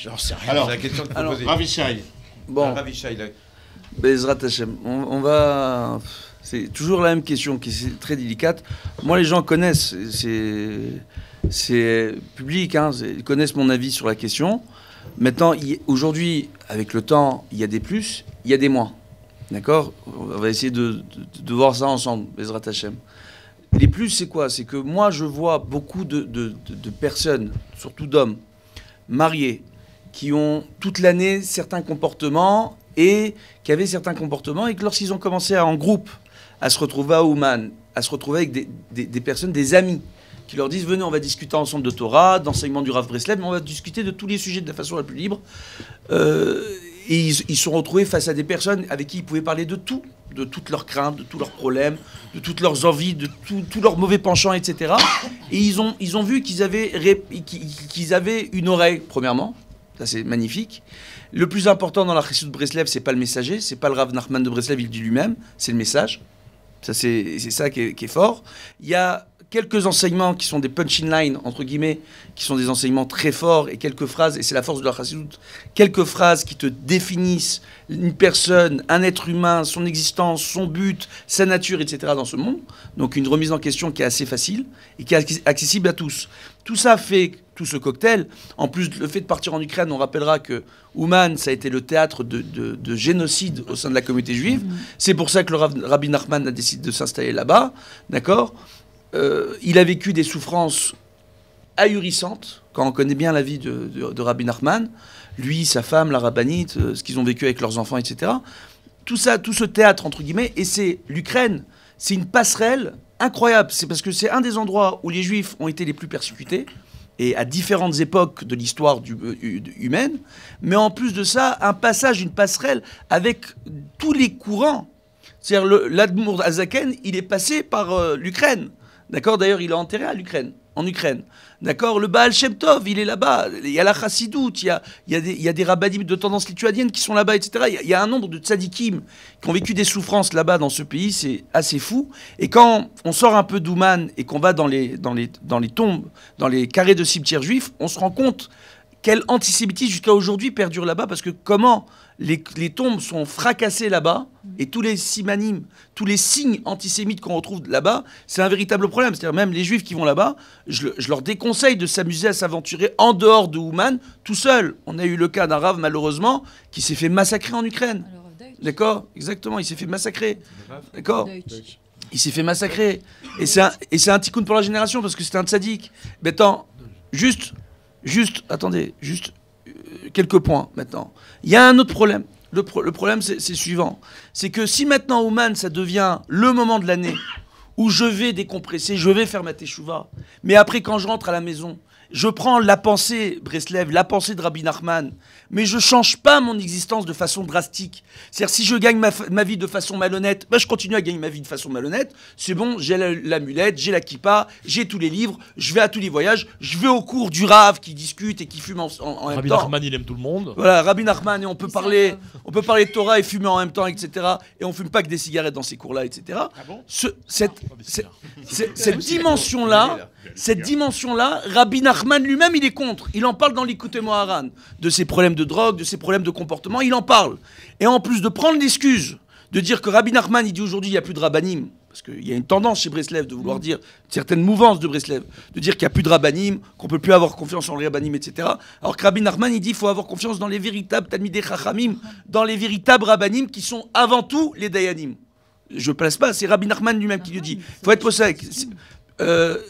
Alors, la question que vous posez. Ravi Shai. Bon, Bezrat Hashem, on va... C'est toujours la même question qui est très délicate. Moi, les gens connaissent, c'est public, hein, ils connaissent mon avis sur la question. Maintenant, aujourd'hui, avec le temps, il y a des plus, il y a des moins. D'accord? On va essayer de voir ça ensemble, Bezrat Hashem. Les plus, c'est quoi? C'est que moi, je vois beaucoup de personnes, surtout d'hommes, mariés, qui ont toute l'année certains comportements et qui avaient certains comportements et que lorsqu'ils ont commencé en groupe à se retrouver à Ouman, à se retrouver avec des personnes, des amis, qui leur disent « Venez, on va discuter ensemble de Torah, d'enseignement du Rav Breslev, mais on va discuter de tous les sujets de la façon la plus libre. » Et ils se sont retrouvés face à des personnes avec qui ils pouvaient parler de tout, de toutes leurs craintes, de tous leurs problèmes, de toutes leurs envies, de tous leurs mauvais penchants, etc. Et ils ont vu qu'ils avaient une oreille, premièrement. Ça, c'est magnifique. Le plus important dans la Chassidut de Breslev, c'est pas le messager, c'est pas le Rav Nachman de Breslev, il dit lui-même, c'est le message. Ça, c'est ça qui est fort. Il y a quelques enseignements qui sont des punchline, entre guillemets, qui sont des enseignements très forts, et quelques phrases, et c'est la force de la Chassidut, quelques phrases qui te définissent une personne, un être humain, son existence, son but, sa nature, etc. dans ce monde. Donc une remise en question qui est assez facile et qui est accessible à tous. Tout ça fait, tout ce cocktail, en plus le fait de partir en Ukraine, on rappellera que Ouman, ça a été le théâtre de génocide au sein de la communauté juive. C'est pour ça que le Rabbi Nachman a décidé de s'installer là-bas, d'accord. Il a vécu des souffrances ahurissantes, quand on connaît bien la vie de Rabbi Nachman, lui, sa femme, la rabbinite, ce qu'ils ont vécu avec leurs enfants, etc. Tout ça, tout ce théâtre, entre guillemets, et c'est l'Ukraine, c'est une passerelle incroyable. C'est parce que c'est un des endroits où les Juifs ont été les plus persécutés, et à différentes époques de l'histoire humaine, mais en plus de ça, un passage, une passerelle avec tous les courants. C'est-à-dire l'Admour Azaken, il est passé par l'Ukraine. D'accord? D'ailleurs, il est enterré à l'Ukraine. en Ukraine. D'accord? Le Baal Shem Tov, il est là-bas. Il y a la Chassidoute, il y a des rabbinim de tendance lituanienne qui sont là-bas, etc. Il y a un nombre de tzadikim qui ont vécu des souffrances là-bas dans ce pays, c'est assez fou. Et quand on sort un peu d'Ouman et qu'on va dans les tombes, dans les carrés de cimetières juifs, on se rend compte quel antisémitisme jusqu'à aujourd'hui perdure là-bas, parce que comment les tombes sont fracassées là-bas, et tous les simanim, tous les signes antisémites qu'on retrouve là-bas, c'est un véritable problème. C'est-à-dire même les juifs qui vont là-bas, je leur déconseille de s'amuser à s'aventurer en dehors de Ouman, tout seul. On a eu le cas d'un rave, malheureusement, qui s'est fait massacrer en Ukraine. D'accord? Exactement, il s'est fait massacrer. D'accord? Il s'est fait massacrer. Et c'est un tikkun pour la génération, parce que c'est un tzaddik. Mais attends, juste, attendez, quelques points maintenant. Il y a un autre problème. Le problème, c'est suivant. C'est que si maintenant, Ouman, ça devient le moment de l'année où je vais décompresser, je vais faire ma teshuva, mais après, quand je rentre à la maison, je prends la pensée Breslev, la pensée de Rabbi Nachman, mais je ne change pas mon existence de façon drastique. C'est-à-dire, si je gagne ma vie de façon malhonnête, je continue à gagner ma vie de façon malhonnête. C'est bon, j'ai l'amulette, j'ai la kippa, j'ai tous les livres, je vais à tous les voyages, je vais au cours du Rav qui discute et qui fume en même temps. Rabbi Nachman, il aime tout le monde. Voilà, Rabbi Nachman, et on peut parler de Torah et fumer en même temps, etc. Et on ne fume pas que des cigarettes dans ces cours-là, etc. Ah bon? Cette dimension-là, Rabbi Nachman lui-même, il est contre. Il en parle dans l'Ikouté Moharan, de ses problèmes de drogue, de ses problèmes de comportement, il en parle. Et en plus de prendre l'excuse de dire que Rabbi Nachman, il dit aujourd'hui il n'y a plus de rabbanim, parce qu'il y a une tendance chez Breslev de vouloir dire, certaines mouvances de Breslev, de dire qu'il n'y a plus de rabbanim, qu'on ne peut plus avoir confiance en les rabbanim, etc. Alors que Rabbi Nachman, il dit qu'il faut avoir confiance dans les véritables Talmidei Chachamim, dans les véritables rabbanim qui sont avant tout les dayanim. Je ne place pas, c'est Rabbi Nachman lui-même qui le dit. Il faut être possède.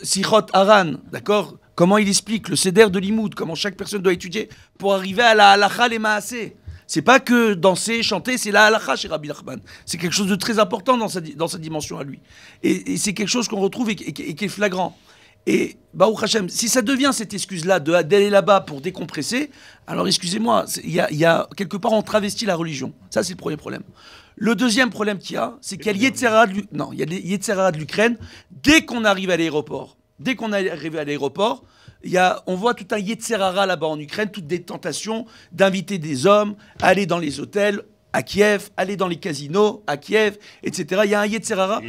Sichot Haran, d'accord? Comment il explique le Seder de Limoud, comment chaque personne doit étudier pour arriver à la halacha les maaseh. C'est pas que danser, chanter, c'est la halacha chez Rabbi Nachman. C'est quelque chose de très important dans sa dimension à lui. Et c'est quelque chose qu'on retrouve et qui est flagrant. Et Baruch Hashem, si ça devient cette excuse-là d'aller là-bas pour décompresser, alors excusez-moi, il y a quelque part on travestit la religion. Ça, c'est le premier problème. Le deuxième problème qu'il y a, c'est qu'il y a l'Yetzera de l'Ukraine dès qu'on arrive à l'aéroport. Dès qu'on est arrivé à l'aéroport, on voit tout un Yetzerara là-bas en Ukraine, toutes des tentations d'inviter des hommes à aller dans les hôtels à Kiev, aller dans les casinos à Kiev, etc. Il y a un Yetzerara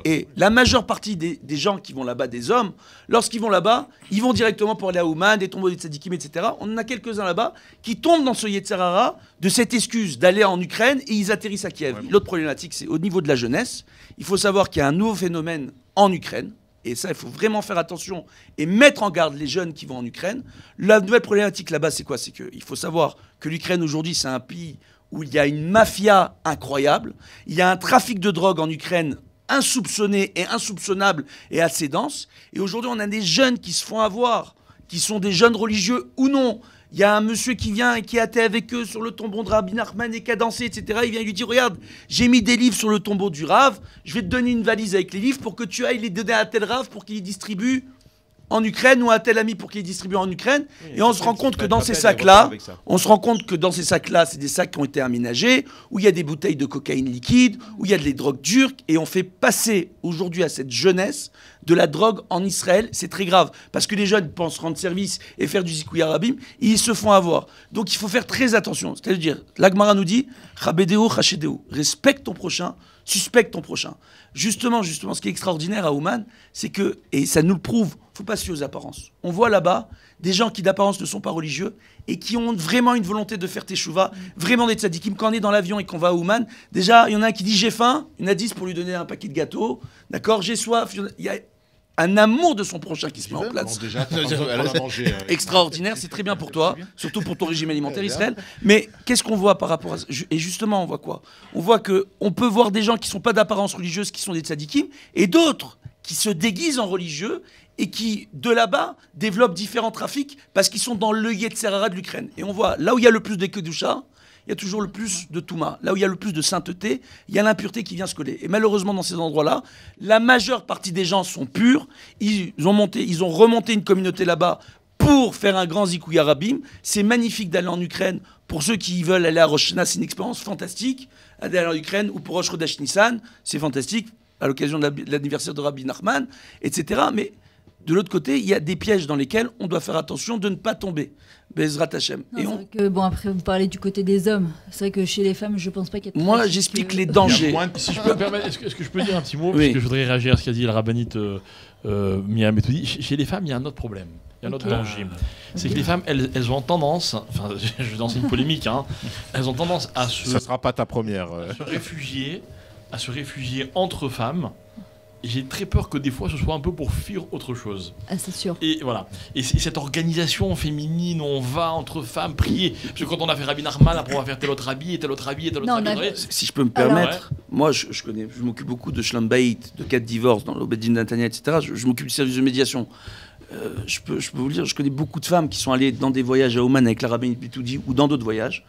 et la majeure partie des gens qui vont là-bas, des hommes, lorsqu'ils vont là-bas, ils vont directement pour aller à Ouman, des tombeaux des tzadikim, etc. On en a quelques-uns là-bas qui tombent dans ce Yetzerara de cette excuse d'aller en Ukraine et ils atterrissent à Kiev. L'autre problématique, c'est au niveau de la jeunesse. Il faut savoir qu'il y a un nouveau phénomène en Ukraine. Et ça, il faut vraiment faire attention et mettre en garde les jeunes qui vont en Ukraine. La nouvelle problématique là-bas, c'est quoi? C'est qu'il faut savoir que l'Ukraine, aujourd'hui, c'est un pays où il y a une mafia incroyable. Il y a un trafic de drogue en Ukraine insoupçonné et insoupçonnable et assez dense. Et aujourd'hui, on a des jeunes qui se font avoir, qui sont des jeunes religieux ou non. Il y a un monsieur qui vient et qui est athée avec eux sur le tombeau de Rabbi Nachman et qui a dansé, etc. Il vient lui dire, regarde, j'ai mis des livres sur le tombeau du Rav, je vais te donner une valise avec les livres pour que tu ailles les donner à tel Rav pour qu'il les distribue en Ukraine ou à tel ami pour qu'il les distribue en Ukraine. Oui, et on se rend compte que dans ces sacs-là, c'est des sacs qui ont été aménagés, où il y a des bouteilles de cocaïne liquide, où il y a des drogues dures, et on fait passer aujourd'hui à cette jeunesse de la drogue en Israël. C'est très grave, parce que les jeunes pensent rendre service et faire du zikouya rabim, et ils se font avoir. Donc il faut faire très attention. C'est-à-dire, l'Agmara nous dit, Chabedeo, Chachedeo, respecte ton prochain, suspecte ton prochain. Justement, ce qui est extraordinaire à Ouman, c'est que, et ça nous le prouve, il ne faut pas se fier aux apparences. On voit là-bas des gens qui d'apparence ne sont pas religieux et qui ont vraiment une volonté de faire teshuva, vraiment des tzadikim. Quand on est dans l'avion et qu'on va à Ouman, déjà, il y en a un qui dit j'ai faim, il y en a 10 pour lui donner un paquet de gâteaux, d'accord, j'ai soif, il y a un amour de son prochain qui se met en place. Extraordinaire, c'est très bien pour toi, surtout pour ton régime alimentaire Israël. Mais qu'est-ce qu'on voit par rapport à ça? Et justement, on voit quoi? On voit qu'on peut voir des gens qui ne sont pas d'apparence religieuse, qui sont des tzadikim, et d'autres qui se déguisent en religieux et qui, de là-bas, développent différents trafics parce qu'ils sont dans le Yetzerara de l'Ukraine. Et on voit, là où il y a le plus de Kedusha, il y a toujours le plus de Touma. Là où il y a le plus de sainteté, il y a l'impureté qui vient se coller. Et malheureusement, dans ces endroits-là, la majeure partie des gens sont purs. Ils ont remonté une communauté là-bas pour faire un grand zikouya rabim. C'est magnifique d'aller en Ukraine. Pour ceux qui veulent aller à Rosh Hashanah, c'est une expérience fantastique. Aller en Ukraine ou pour Rosh Chodesh Nissan, c'est fantastique. à l'occasion de l'anniversaire de Rabbi Nachman, etc. Mais de l'autre côté, il y a des pièges dans lesquels on doit faire attention de ne pas tomber. Bezrat Hashem. Non, bon, après, vous parlez du côté des hommes. C'est vrai que chez les femmes, je pense pas qu'il y ait... Moi, j'explique les dangers. Si je peux me permettre, est-ce que je peux dire un petit mot? Oui. Parce que je voudrais réagir à ce qu'a dit la rabbinite Mia Metoudi. Chez les femmes, il y a un autre problème. Il y a un autre danger. C'est que les femmes, elles ont tendance, enfin, je lance une polémique, hein, elles ont tendance à Ça sera pas ta première. à se réfugier entre femmes. Et j'ai très peur que des fois ce soit un peu pour fuir autre chose. Ah, c'est sûr. Et voilà. Et cette organisation féminine où on va entre femmes prier. Parce que quand on a fait Rabbi Nachman, après on va faire tel autre habit, et tel autre habit, et tel autre habit. Si je peux me permettre, moi je m'occupe beaucoup de Shlom Bayit, de cas de divorce dans l'Obed Din Netanya, etc. Je m'occupe du service de médiation. Je peux vous le dire, je connais beaucoup de femmes qui sont allées dans des voyages à Oman avec la rabbinite Metoudi ou dans d'autres voyages.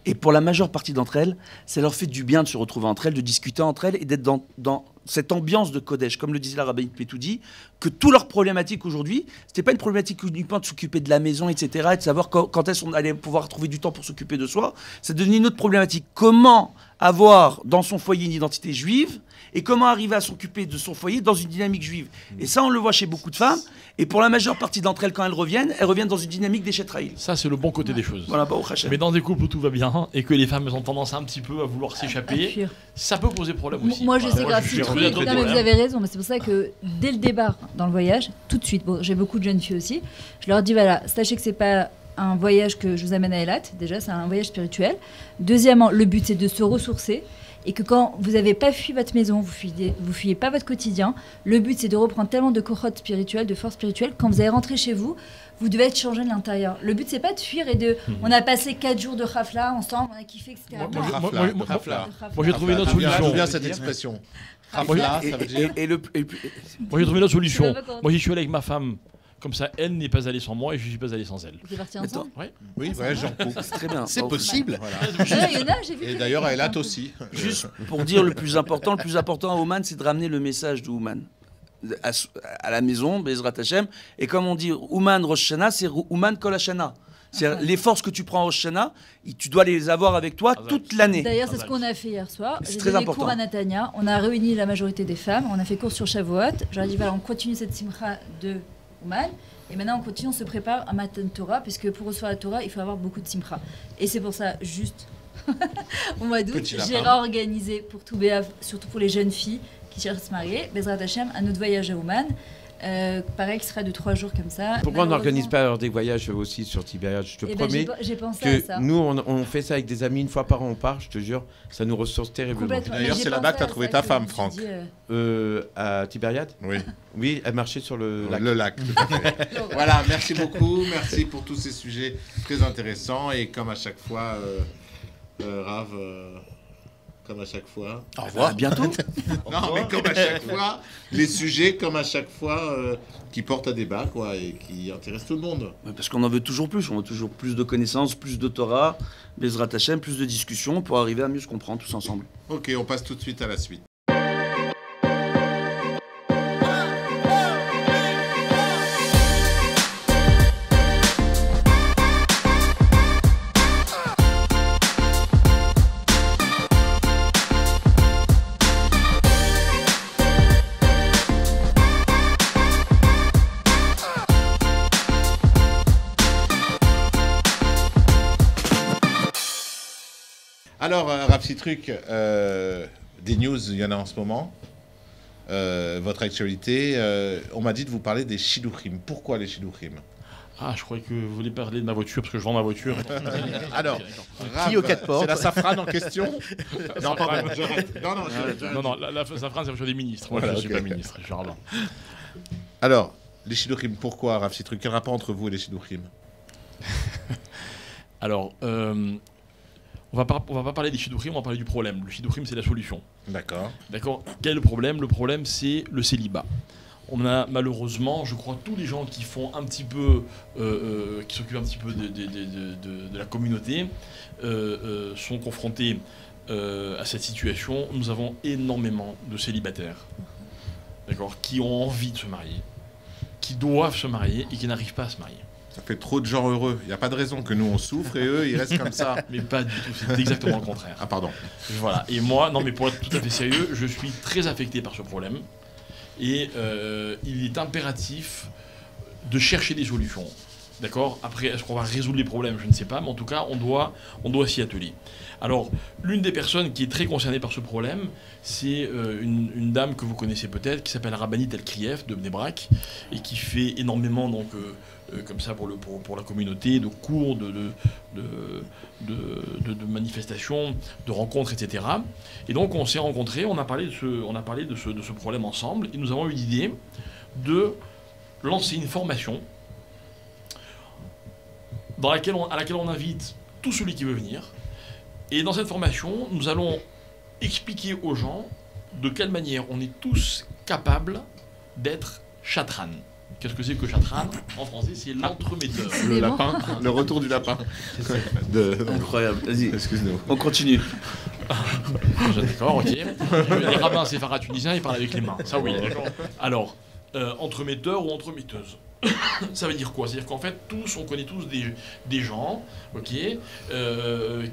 Et pour la majeure partie d'entre elles, ça leur fait du bien de se retrouver entre elles, de discuter entre elles et d'être dans cette ambiance de Kodesh, comme le disait la rabbinite Metoudi, que toutes leurs problématiques aujourd'hui, c'était pas une problématique uniquement de s'occuper de la maison, etc., et de savoir quand elles allaient pouvoir trouver du temps pour s'occuper de soi. Ça devenait une autre problématique. Comment avoir dans son foyer une identité juive et comment arriver à s'occuper de son foyer dans une dynamique juive. Et ça, on le voit chez beaucoup de femmes. Et pour la majeure partie d'entre elles, quand elles reviennent dans une dynamique d'échetraïl. Ça, c'est le bon côté des choses. Voilà, Baruch Hashem. Mais dans des couples où tout va bien et que les femmes ont tendance un petit peu à vouloir s'échapper, ça peut poser problème aussi. Moi, je sais grave ce truc. Non, mais vous avez raison. Mais c'est pour ça que dès le départ dans le voyage, tout de suite, bon, j'ai beaucoup de jeunes filles aussi, je leur dis voilà, sachez que c'est pas un voyage que je vous amène à Eilat. Déjà, c'est un voyage spirituel. Deuxièmement, le but, c'est de se ressourcer. Et que quand vous n'avez pas fui votre maison, vous fuyez pas votre quotidien, le but c'est de reprendre tellement de cohortes spirituelles, de force spirituelle, quand vous allez rentrer chez vous, vous devez être changé de l'intérieur. Le but c'est pas de fuir et de... On a passé 4 jours de Khafla ensemble, on a kiffé, etc. Moi j'ai trouvé une autre solution. J'aime bien cette expression. Khafla, ça veut dire... Moi j'ai trouvé une autre solution. Moi j'y suis allé avec ma femme. Comme ça, elle n'est pas allée sans moi et je ne suis pas allé sans elle. Vous êtes partis ensemble ? Oui, j'en coupe. C'est très bien. C'est possible. Et d'ailleurs, elle a aussi. Juste pour dire le plus important à Ouman, c'est de ramener le message de Ouman à la maison, Bezrat Hashem. Et comme on dit, Ouman Rosh Hashanah, c'est Ouman Kol Hashanah. C'est les forces que tu prends à Rosh Hashanah, tu dois les avoir avec toi toute l'année. D'ailleurs, c'est ce qu'on a fait hier soir. C'est J'ai très donné important. cours à Natania. On a réuni la majorité des femmes. On a fait cours sur Shavuot. J'aurais dit, voilà, on continue cette simcha de Ouman. Et maintenant, on continue, on se prépare à Matan Torah, puisque pour recevoir la Torah, il faut avoir beaucoup de simcha. Et c'est pour ça, juste au mois d'août, j'ai réorganisé pour tout Béav, surtout pour les jeunes filles qui cherchent à se marier, Bezrat Hashem, un autre voyage à Ouman. Pareil, qui sera de 3 jours comme ça. Pourquoi on n'organise pas des voyages aussi sur Tibériade? Je te promets j'ai pensé que à ça. nous, on fait ça avec des amis, une fois par an on part, je te jure, ça nous ressource terriblement. D'ailleurs, c'est là-bas que tu as trouvé ta femme, Franck. À Tibériade? Oui. Oui, elle marchait sur le lac. Le lac, tout à fait. Voilà, merci beaucoup, merci pour tous ces sujets très intéressants. Et comme à chaque fois, Rav... comme à chaque fois. Au revoir. À bientôt. Non, mais comme à chaque fois, les sujets, comme à chaque fois, qui portent à débat, quoi, et qui intéressent tout le monde. Parce qu'on en veut toujours plus. On veut toujours plus de connaissances, plus de Torah, Bezrat Hashem, plus de discussions pour arriver à mieux se comprendre tous ensemble. Ok, on passe tout de suite à la suite. Alors, Rav Citruc, des news, il y en a en ce moment. Votre actualité, on m'a dit de vous parler des shidduchim. Pourquoi les shidduchim? Ah, je croyais que vous vouliez parler de ma voiture, parce que je vends ma voiture. Alors, qui aux 4 portes? C'est la safrane en question? Non, pardon, j'arrête. Non, la safrane, c'est la voiture des ministres. Moi, je ne suis pas ministre, je suis rabbin. Alors, les shidduchim, pourquoi, Rav Citruc? Quel rapport entre vous et les shidduchim? Alors, on va pas parler des shidduchim, on va parler du problème. Le shidduchim, c'est la solution. D'accord. D'accord. Quel est le problème? Le problème, c'est le célibat. On a malheureusement, je crois, tous les gens qui font un petit peu, qui s'occupent un petit peu de la communauté, sont confrontés à cette situation. Nous avons énormément de célibataires, d'accord, qui ont envie de se marier, qui doivent se marier et qui n'arrivent pas à se marier. Ça fait trop de gens heureux. Il n'y a pas de raison que nous, on souffre et eux, ils restent comme ça. Mais pas du tout, c'est exactement le contraire. Ah, pardon. Voilà. Et moi, non, mais pour être tout à fait sérieux, je suis très affecté par ce problème. Et il est impératif de chercher des solutions. D'accord ? Après, est-ce qu'on va résoudre les problèmes ? Je ne sais pas, mais en tout cas, on doit s'y atteler. Alors, l'une des personnes qui est très concernée par ce problème, c'est une dame que vous connaissez peut-être, qui s'appelle Rabbanit El-Krief de Bnei Brak, et qui fait énormément, donc, comme ça, pour la communauté, de cours, de manifestations, de rencontres, etc. Et donc, on s'est rencontrés, on a parlé de ce problème ensemble, et nous avons eu l'idée de lancer une formation à laquelle on invite tout celui qui veut venir. Et dans cette formation, nous allons expliquer aux gens de quelle manière on est tous capables d'être chatran. Qu'est-ce que c'est que chatran ? En français, c'est l'entremetteur. Le lapin, le retour du lapin. Incroyable. Vas-y, excuse-nous. On continue. D'accord, ok. Les rabbins séfarades tunisiens, ils parlent avec les mains. Ça oui. Alors, entremetteur ou entremetteuse. Ça veut dire quoi ? C'est-à-dire qu'en fait, on connaît tous des gens, ok,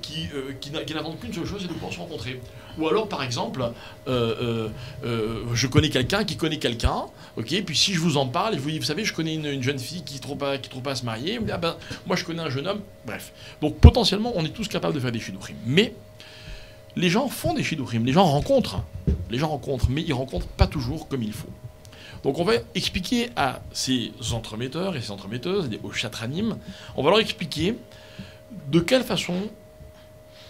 qui n'attendent qu'une seule chose, c'est de pouvoir se rencontrer. Ou alors, par exemple, je connais quelqu'un qui connaît quelqu'un, ok, puis si je vous en parle, et vous savez, je connais une jeune fille qui ne trouve pas à se marier, me dit, ah ben, moi je connais un jeune homme, bref. Donc potentiellement, on est tous capables de faire des shidduchim. Mais les gens font des shidduchim, les gens rencontrent, mais ils rencontrent pas toujours comme il faut. Donc on va expliquer à ces entremetteurs et ces entremetteuses, aux chatranim, on va leur expliquer de quelle façon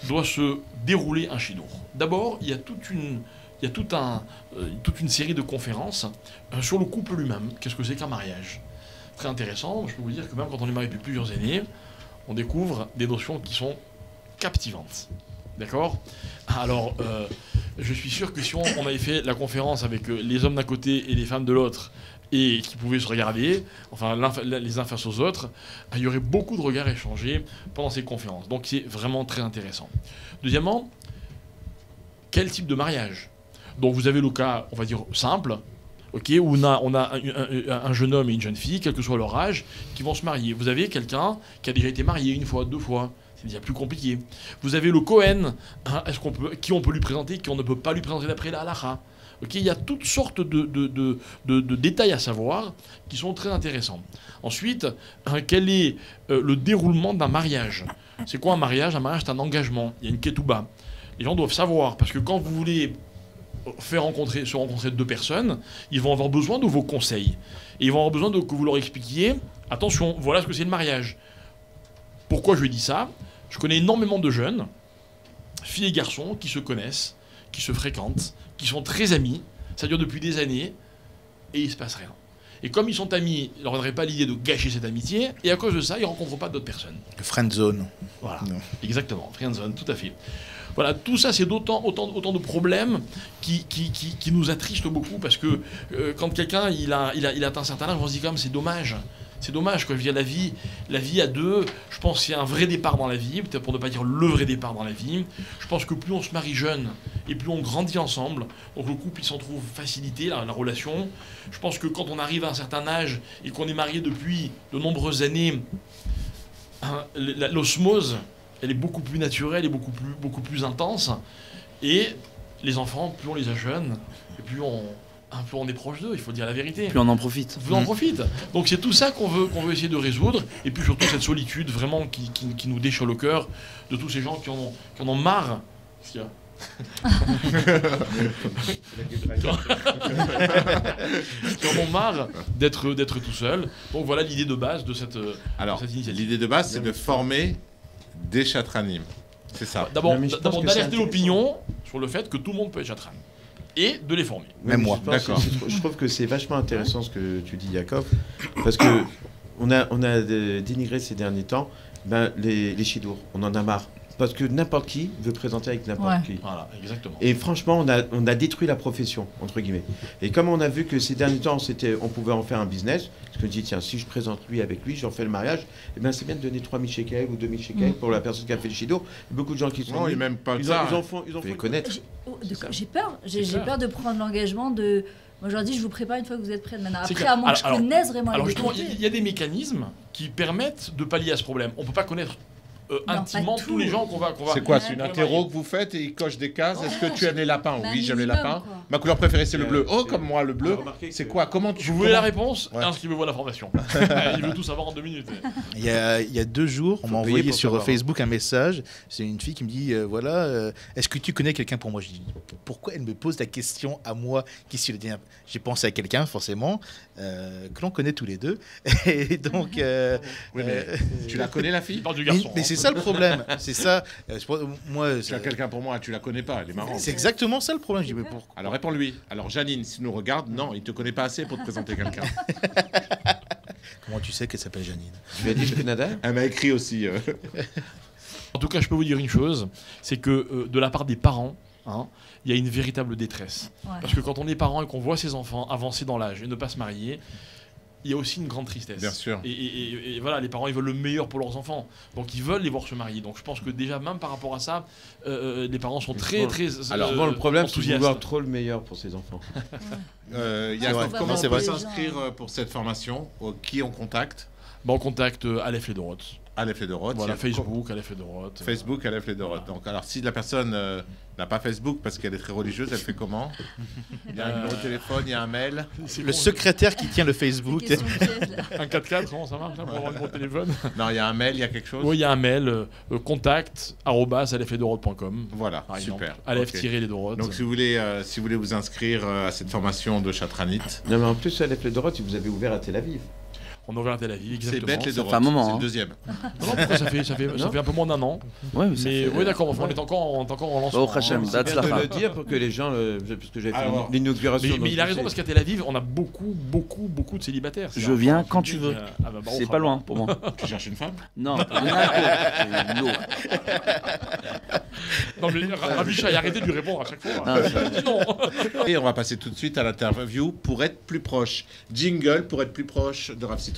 doit se dérouler un shidduch. D'abord, il y a toute une série de conférences sur le couple lui-même. Qu'est-ce que c'est qu'un mariage ? Très intéressant. Je peux vous dire que même quand on est marié depuis plusieurs années, on découvre des notions qui sont captivantes. D'accord ? Alors, je suis sûr que si on avait fait la conférence avec les hommes d'un côté et les femmes de l'autre, et qui pouvaient se regarder, enfin les uns face aux autres, il y aurait beaucoup de regards échangés pendant ces conférences. Donc c'est vraiment très intéressant. Deuxièmement, quel type de mariage ? Donc vous avez le cas, on va dire, simple, okay, où on a un jeune homme et une jeune fille, quel que soit leur âge, qui vont se marier. Vous avez quelqu'un qui a déjà été marié une fois, deux fois. C'est déjà plus compliqué. Vous avez le Kohen, hein, qui on peut lui présenter, qui on ne peut pas lui présenter d'après la halakha. Okay, il y a toutes sortes de détails à savoir qui sont très intéressants. Ensuite, hein, quel est le déroulement d'un mariage ? C'est quoi un mariage ? Un mariage, c'est un engagement. Il y a une ketouba. Les gens doivent savoir, parce que quand vous voulez se rencontrer deux personnes, ils vont avoir besoin de vos conseils. Et ils vont avoir besoin que vous leur expliquiez, attention, voilà ce que c'est le mariage. Pourquoi je lui dis ça ? Je connais énormément de jeunes, filles et garçons, qui se connaissent, qui se fréquentent, qui sont très amis, ça dure depuis des années, et il ne se passe rien. Et comme ils sont amis, il ne leur viendrait pas l'idée de gâcher cette amitié, et à cause de ça, ils ne rencontrent pas d'autres personnes. Friend zone. Voilà, exactement, friend zone, tout à fait. Voilà, tout ça, c'est autant de problèmes qui nous attristent beaucoup, parce que quand quelqu'un il a atteint un certain âge, on se dit quand même, c'est dommage. C'est dommage, quoi. La vie à deux, je pense qu'il y a un vrai départ dans la vie, peut-être pour ne pas dire le vrai départ dans la vie. Je pense que plus on se marie jeune et plus on grandit ensemble, donc le couple il s'en trouve facilité, la relation. Je pense que quand on arrive à un certain âge et qu'on est marié depuis de nombreuses années, hein, l'osmose, elle est beaucoup plus naturelle et beaucoup plus intense. Et les enfants, plus on les a jeunes, et plus on est proche d'eux, il faut dire la vérité. Plus on en profite. Plus on en profite. Donc c'est tout ça qu'on veut essayer de résoudre. Et puis surtout cette solitude vraiment qui nous déchire le cœur de tous ces gens qui en ont marre. Qui en ont marre d'être tout seul. Donc voilà l'idée de base de cette initiative. L'idée de base, c'est de former des chatranim. C'est ça. D'abord d'alerter l'opinion sur le fait que tout le monde peut être chatran. Et de les former. Même moi. D'accord. Je trouve que c'est vachement intéressant ce que tu dis, Yaakov, parce que on a dénigré ces derniers temps les chidours. On en a marre. Parce que n'importe qui veut présenter avec n'importe qui. Voilà, exactement. Et franchement, on a détruit la profession, entre guillemets. Et comme on a vu que ces derniers temps, on pouvait en faire un business, parce que je dis, tiens, si je présente lui avec lui, j'en fais le mariage, eh ben, c'est bien de donner 3000 shekels ou 2000 shekels pour la personne qui a fait le shidour. Beaucoup de gens qui sont... Non, et même pas ils ça. en font les connaître. J'ai peur. J'ai peur de prendre l'engagement de Moi, je leur dis, je vous prépare une fois que vous êtes prêts. Maintenant, C'est après, que- à moins que je connaisse vraiment alors les justement, décomptés. il y a des mécanismes qui permettent de pallier à ce problème. On peut pas connaître intimement pas tous les gens qu'on va. C'est quoi, c'est une interro que vous faites et il coche des cases? Est-ce que tu aimes les lapins? Oui, j'aime les lapins. Ma couleur préférée, c'est le bleu. Oh, comme moi, le bleu. C'est quoi? Comment tu... Vous voulez la réponse? Inscrivez-vous à la formation. Il veut tout savoir en 2 minutes. Il y a 2 jours, on m'a envoyé sur Facebook un message. C'est une fille qui me dit voilà, est-ce que tu connais quelqu'un pour moi? Je dis pourquoi elle me pose la question à moi qui suis le dernier? J'ai pensé à quelqu'un, forcément, que l'on connaît tous les deux. Et donc. Oui, mais tu la connais, la fille? Parle du garçon. Mais c'est ça le problème. C'est ça. Moi, tu as quelqu'un pour moi, tu la connais pas, elle est marrante. C'est exactement ça le problème. Je dis, mais pourquoi? Alors réponds-lui. Alors Janine, si tu nous regardes, non, il te connaît pas assez pour te présenter quelqu'un. Comment tu sais qu'elle s'appelle Janine? Tu lui as dit le Canada? Elle m'a écrit aussi. En tout cas, je peux vous dire une chose, c'est que de la part des parents, il y a une véritable détresse. Ouais. Parce que quand on est parent et qu'on voit ses enfants avancer dans l'âge et ne pas se marier, il y a aussi une grande tristesse. Bien sûr. Et voilà, les parents, ils veulent le meilleur pour leurs enfants. Donc, ils veulent les voir se marier. Donc, je pense que déjà, même par rapport à ça, les parents sont très, très Alors, le problème, c'est de enthousiastes. vouloir trop le meilleur pour ses enfants. Comment on peut s'inscrire pour cette formation? Qui on contacte? On contacte Aleph Ledoroth. Aleph Ledoroth. Voilà, Facebook, Aleph Ledoroth. Facebook, Aleph Ledoroth. Voilà. Donc, alors, si la personne n'a pas Facebook parce qu'elle est très religieuse, elle fait comment? Il y a un numéro de téléphone, il y a un mail. Le secrétaire qui tient le Facebook. Un 4x4, comment ça marche pour avoir un numéro de téléphone? Non, il y a un mail, il y a quelque chose? Oui, il y a un mail, contact@aleph-ledoroth.com. Voilà, par exemple. super. Aleph-Ledoroth. Donc, si vous voulez vous inscrire à cette formation de Chatranit. Non, mais en plus, Aleph Ledoroth, vous avez ouvert à Tel Aviv. On a ouvert à Tel Aviv, exactement. C'est bête les Ça fait un moment, c'est hein. le deuxième. Non, pourquoi ça fait un peu moins d'un an. Ouais, mais ça fait- oui, d'accord, enfin, on est encore en lancement. Au Hachem, C'est bien de Batzlacha. le dire pour que les gens, parce que j'avais fait Alors, l'inauguration. Mais il a raison parce qu'à Tel Aviv, on a beaucoup de célibataires. Je viens quand tu veux. C'est pas loin pour moi. Tu cherches une femme? Non, il y en a un peu. Non, mais Ravisha, arrêtez de lui répondre à chaque fois. Non, Et on va passer tout de suite à l'interview pour être plus proche. Jingle pour être plus proche de Rav Citruc.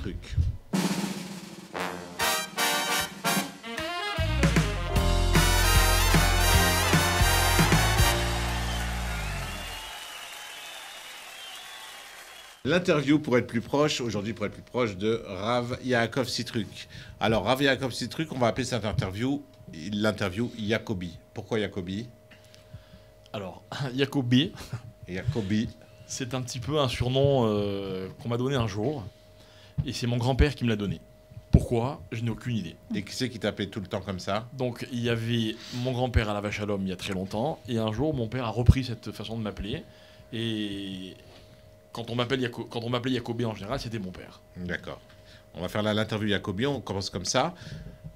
L'interview pour être plus proche, aujourd'hui pour être plus proche de Rav Yaakov Citruc. Alors Rav Yaakov Citruc, on va appeler cette interview l'interview Yacobi. Pourquoi Yacobi? Alors, Yacobi. Yacobi. C'est un petit peu un surnom qu'on m'a donné un jour. Et c'est mon grand-père qui me l'a donné. Pourquoi? Je n'ai aucune idée. Et qui c'est qui t'appelait tout le temps comme ça? Donc, il y avait mon grand-père à la Vache à l'Homme il y a très longtemps. Et un jour, mon père a repris cette façon de m'appeler. Et quand on m'appelait Yacobi en général, c'était mon père. D'accord. On va faire l'interview Yacobi. On commence comme ça.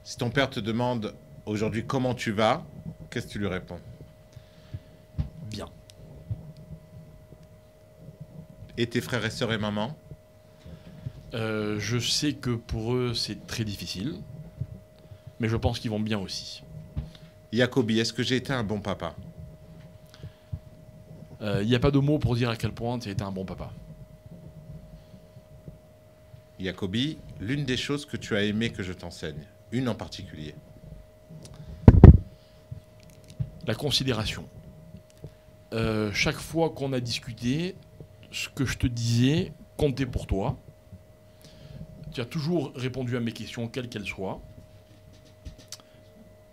Si ton père te demande aujourd'hui comment tu vas, qu'est-ce que tu lui réponds? Bien. Et tes frères et sœurs et maman? Je sais que pour eux, c'est très difficile. Mais je pense qu'ils vont bien aussi. Yacobi, est-ce que j'ai été un bon papa? Il n'y a pas de mots pour dire à quel point tu as été un bon papa. Yacobi, l'une des choses que tu as aimé que je t'enseigne, une en particulier. La considération. Chaque fois qu'on a discuté, ce que je te disais comptait pour toi. Tu as toujours répondu à mes questions, quelles qu'elles soient.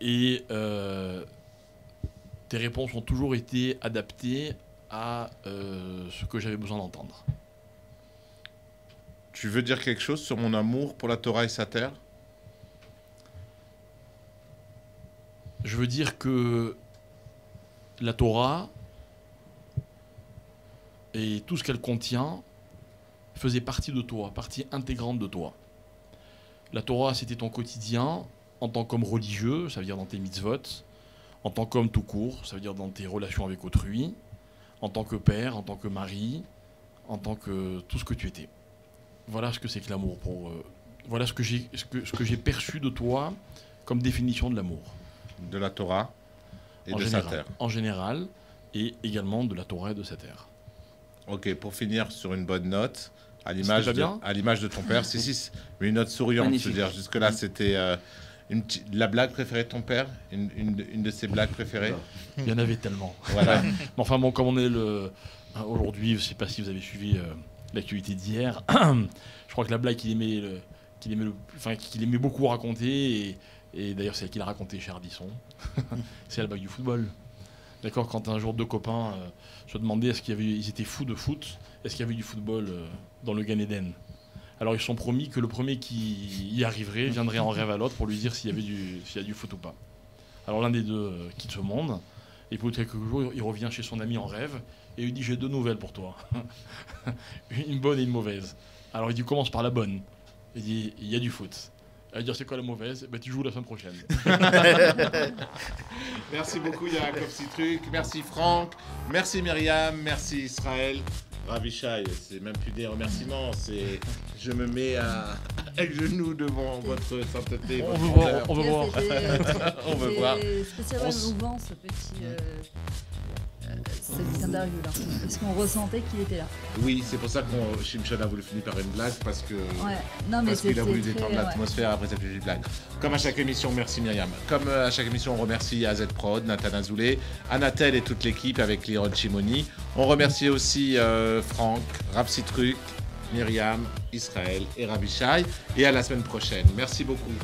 Et tes réponses ont toujours été adaptées à ce que j'avais besoin d'entendre. Tu veux dire quelque chose sur mon amour pour la Torah et sa terre? Je veux dire que la Torah et tout ce qu'elle contient faisait partie de toi, partie intégrante de toi. La Torah, c'était ton quotidien en tant qu'homme religieux, ça veut dire dans tes mitzvot, en tant qu'homme tout court, ça veut dire dans tes relations avec autrui, en tant que père, en tant que mari, en tant que tout ce que tu étais. Voilà ce que c'est que l'amour. Voilà ce que j'ai perçu de toi comme définition de l'amour. De la Torah et de sa terre. En général, et également de la Torah et de sa terre. Ok, pour finir sur une bonne note, à l'image de ton père, mais une note souriante, Magnifique. c'est-à-dire jusque-là c'était la blague préférée de ton père, une de ses blagues préférées. Il y en avait tellement. Voilà. Mais enfin bon, comme on est Aujourd'hui, je ne sais pas si vous avez suivi l'actualité d'hier. Je crois que la blague qu'il aimait beaucoup raconter, et d'ailleurs c'est elle qui l'a raconté chez Ardisson, c'est la blague du football. D'accord, quand un jour deux copains se demandaient ils étaient fous de foot, est-ce qu'il y avait du football dans le Gan Eden. Alors ils se sont promis que le premier qui y arriverait viendrait en rêve à l'autre pour lui dire s'il y a du foot ou pas. Alors l'un des deux quitte ce monde, et pour quelques jours il revient chez son ami en rêve, et il lui dit j'ai 2 nouvelles pour toi, une bonne et une mauvaise. Alors il dit commence par la bonne, il dit il y a du foot. Elle va dire c'est quoi la mauvaise? Tu joues la semaine prochaine. Merci beaucoup Yaakov Citruc, merci Franck, merci Myriam, merci Israël. Ravishai, c'est même plus des remerciements, c'est je me mets à genoux devant votre sainteté. On veut voir, on veut voir. On veut voir. C'est spécialement émouvant ce petit cette interview là, parce qu'on ressentait qu'il était là. Oui, c'est pour ça que Shimshon a voulu finir par une blague, parce que parce qu'il a voulu détendre l'atmosphère après cette petite blague. Comme à chaque émission, merci Myriam. Comme à chaque émission, on remercie AZ Prod, Nathan Azoulay, Anatel et toute l'équipe avec Liron Chimoni. On remercie aussi Franck, Rav Citruc, Myriam, Israël et Ravishai. Et à la semaine prochaine. Merci beaucoup.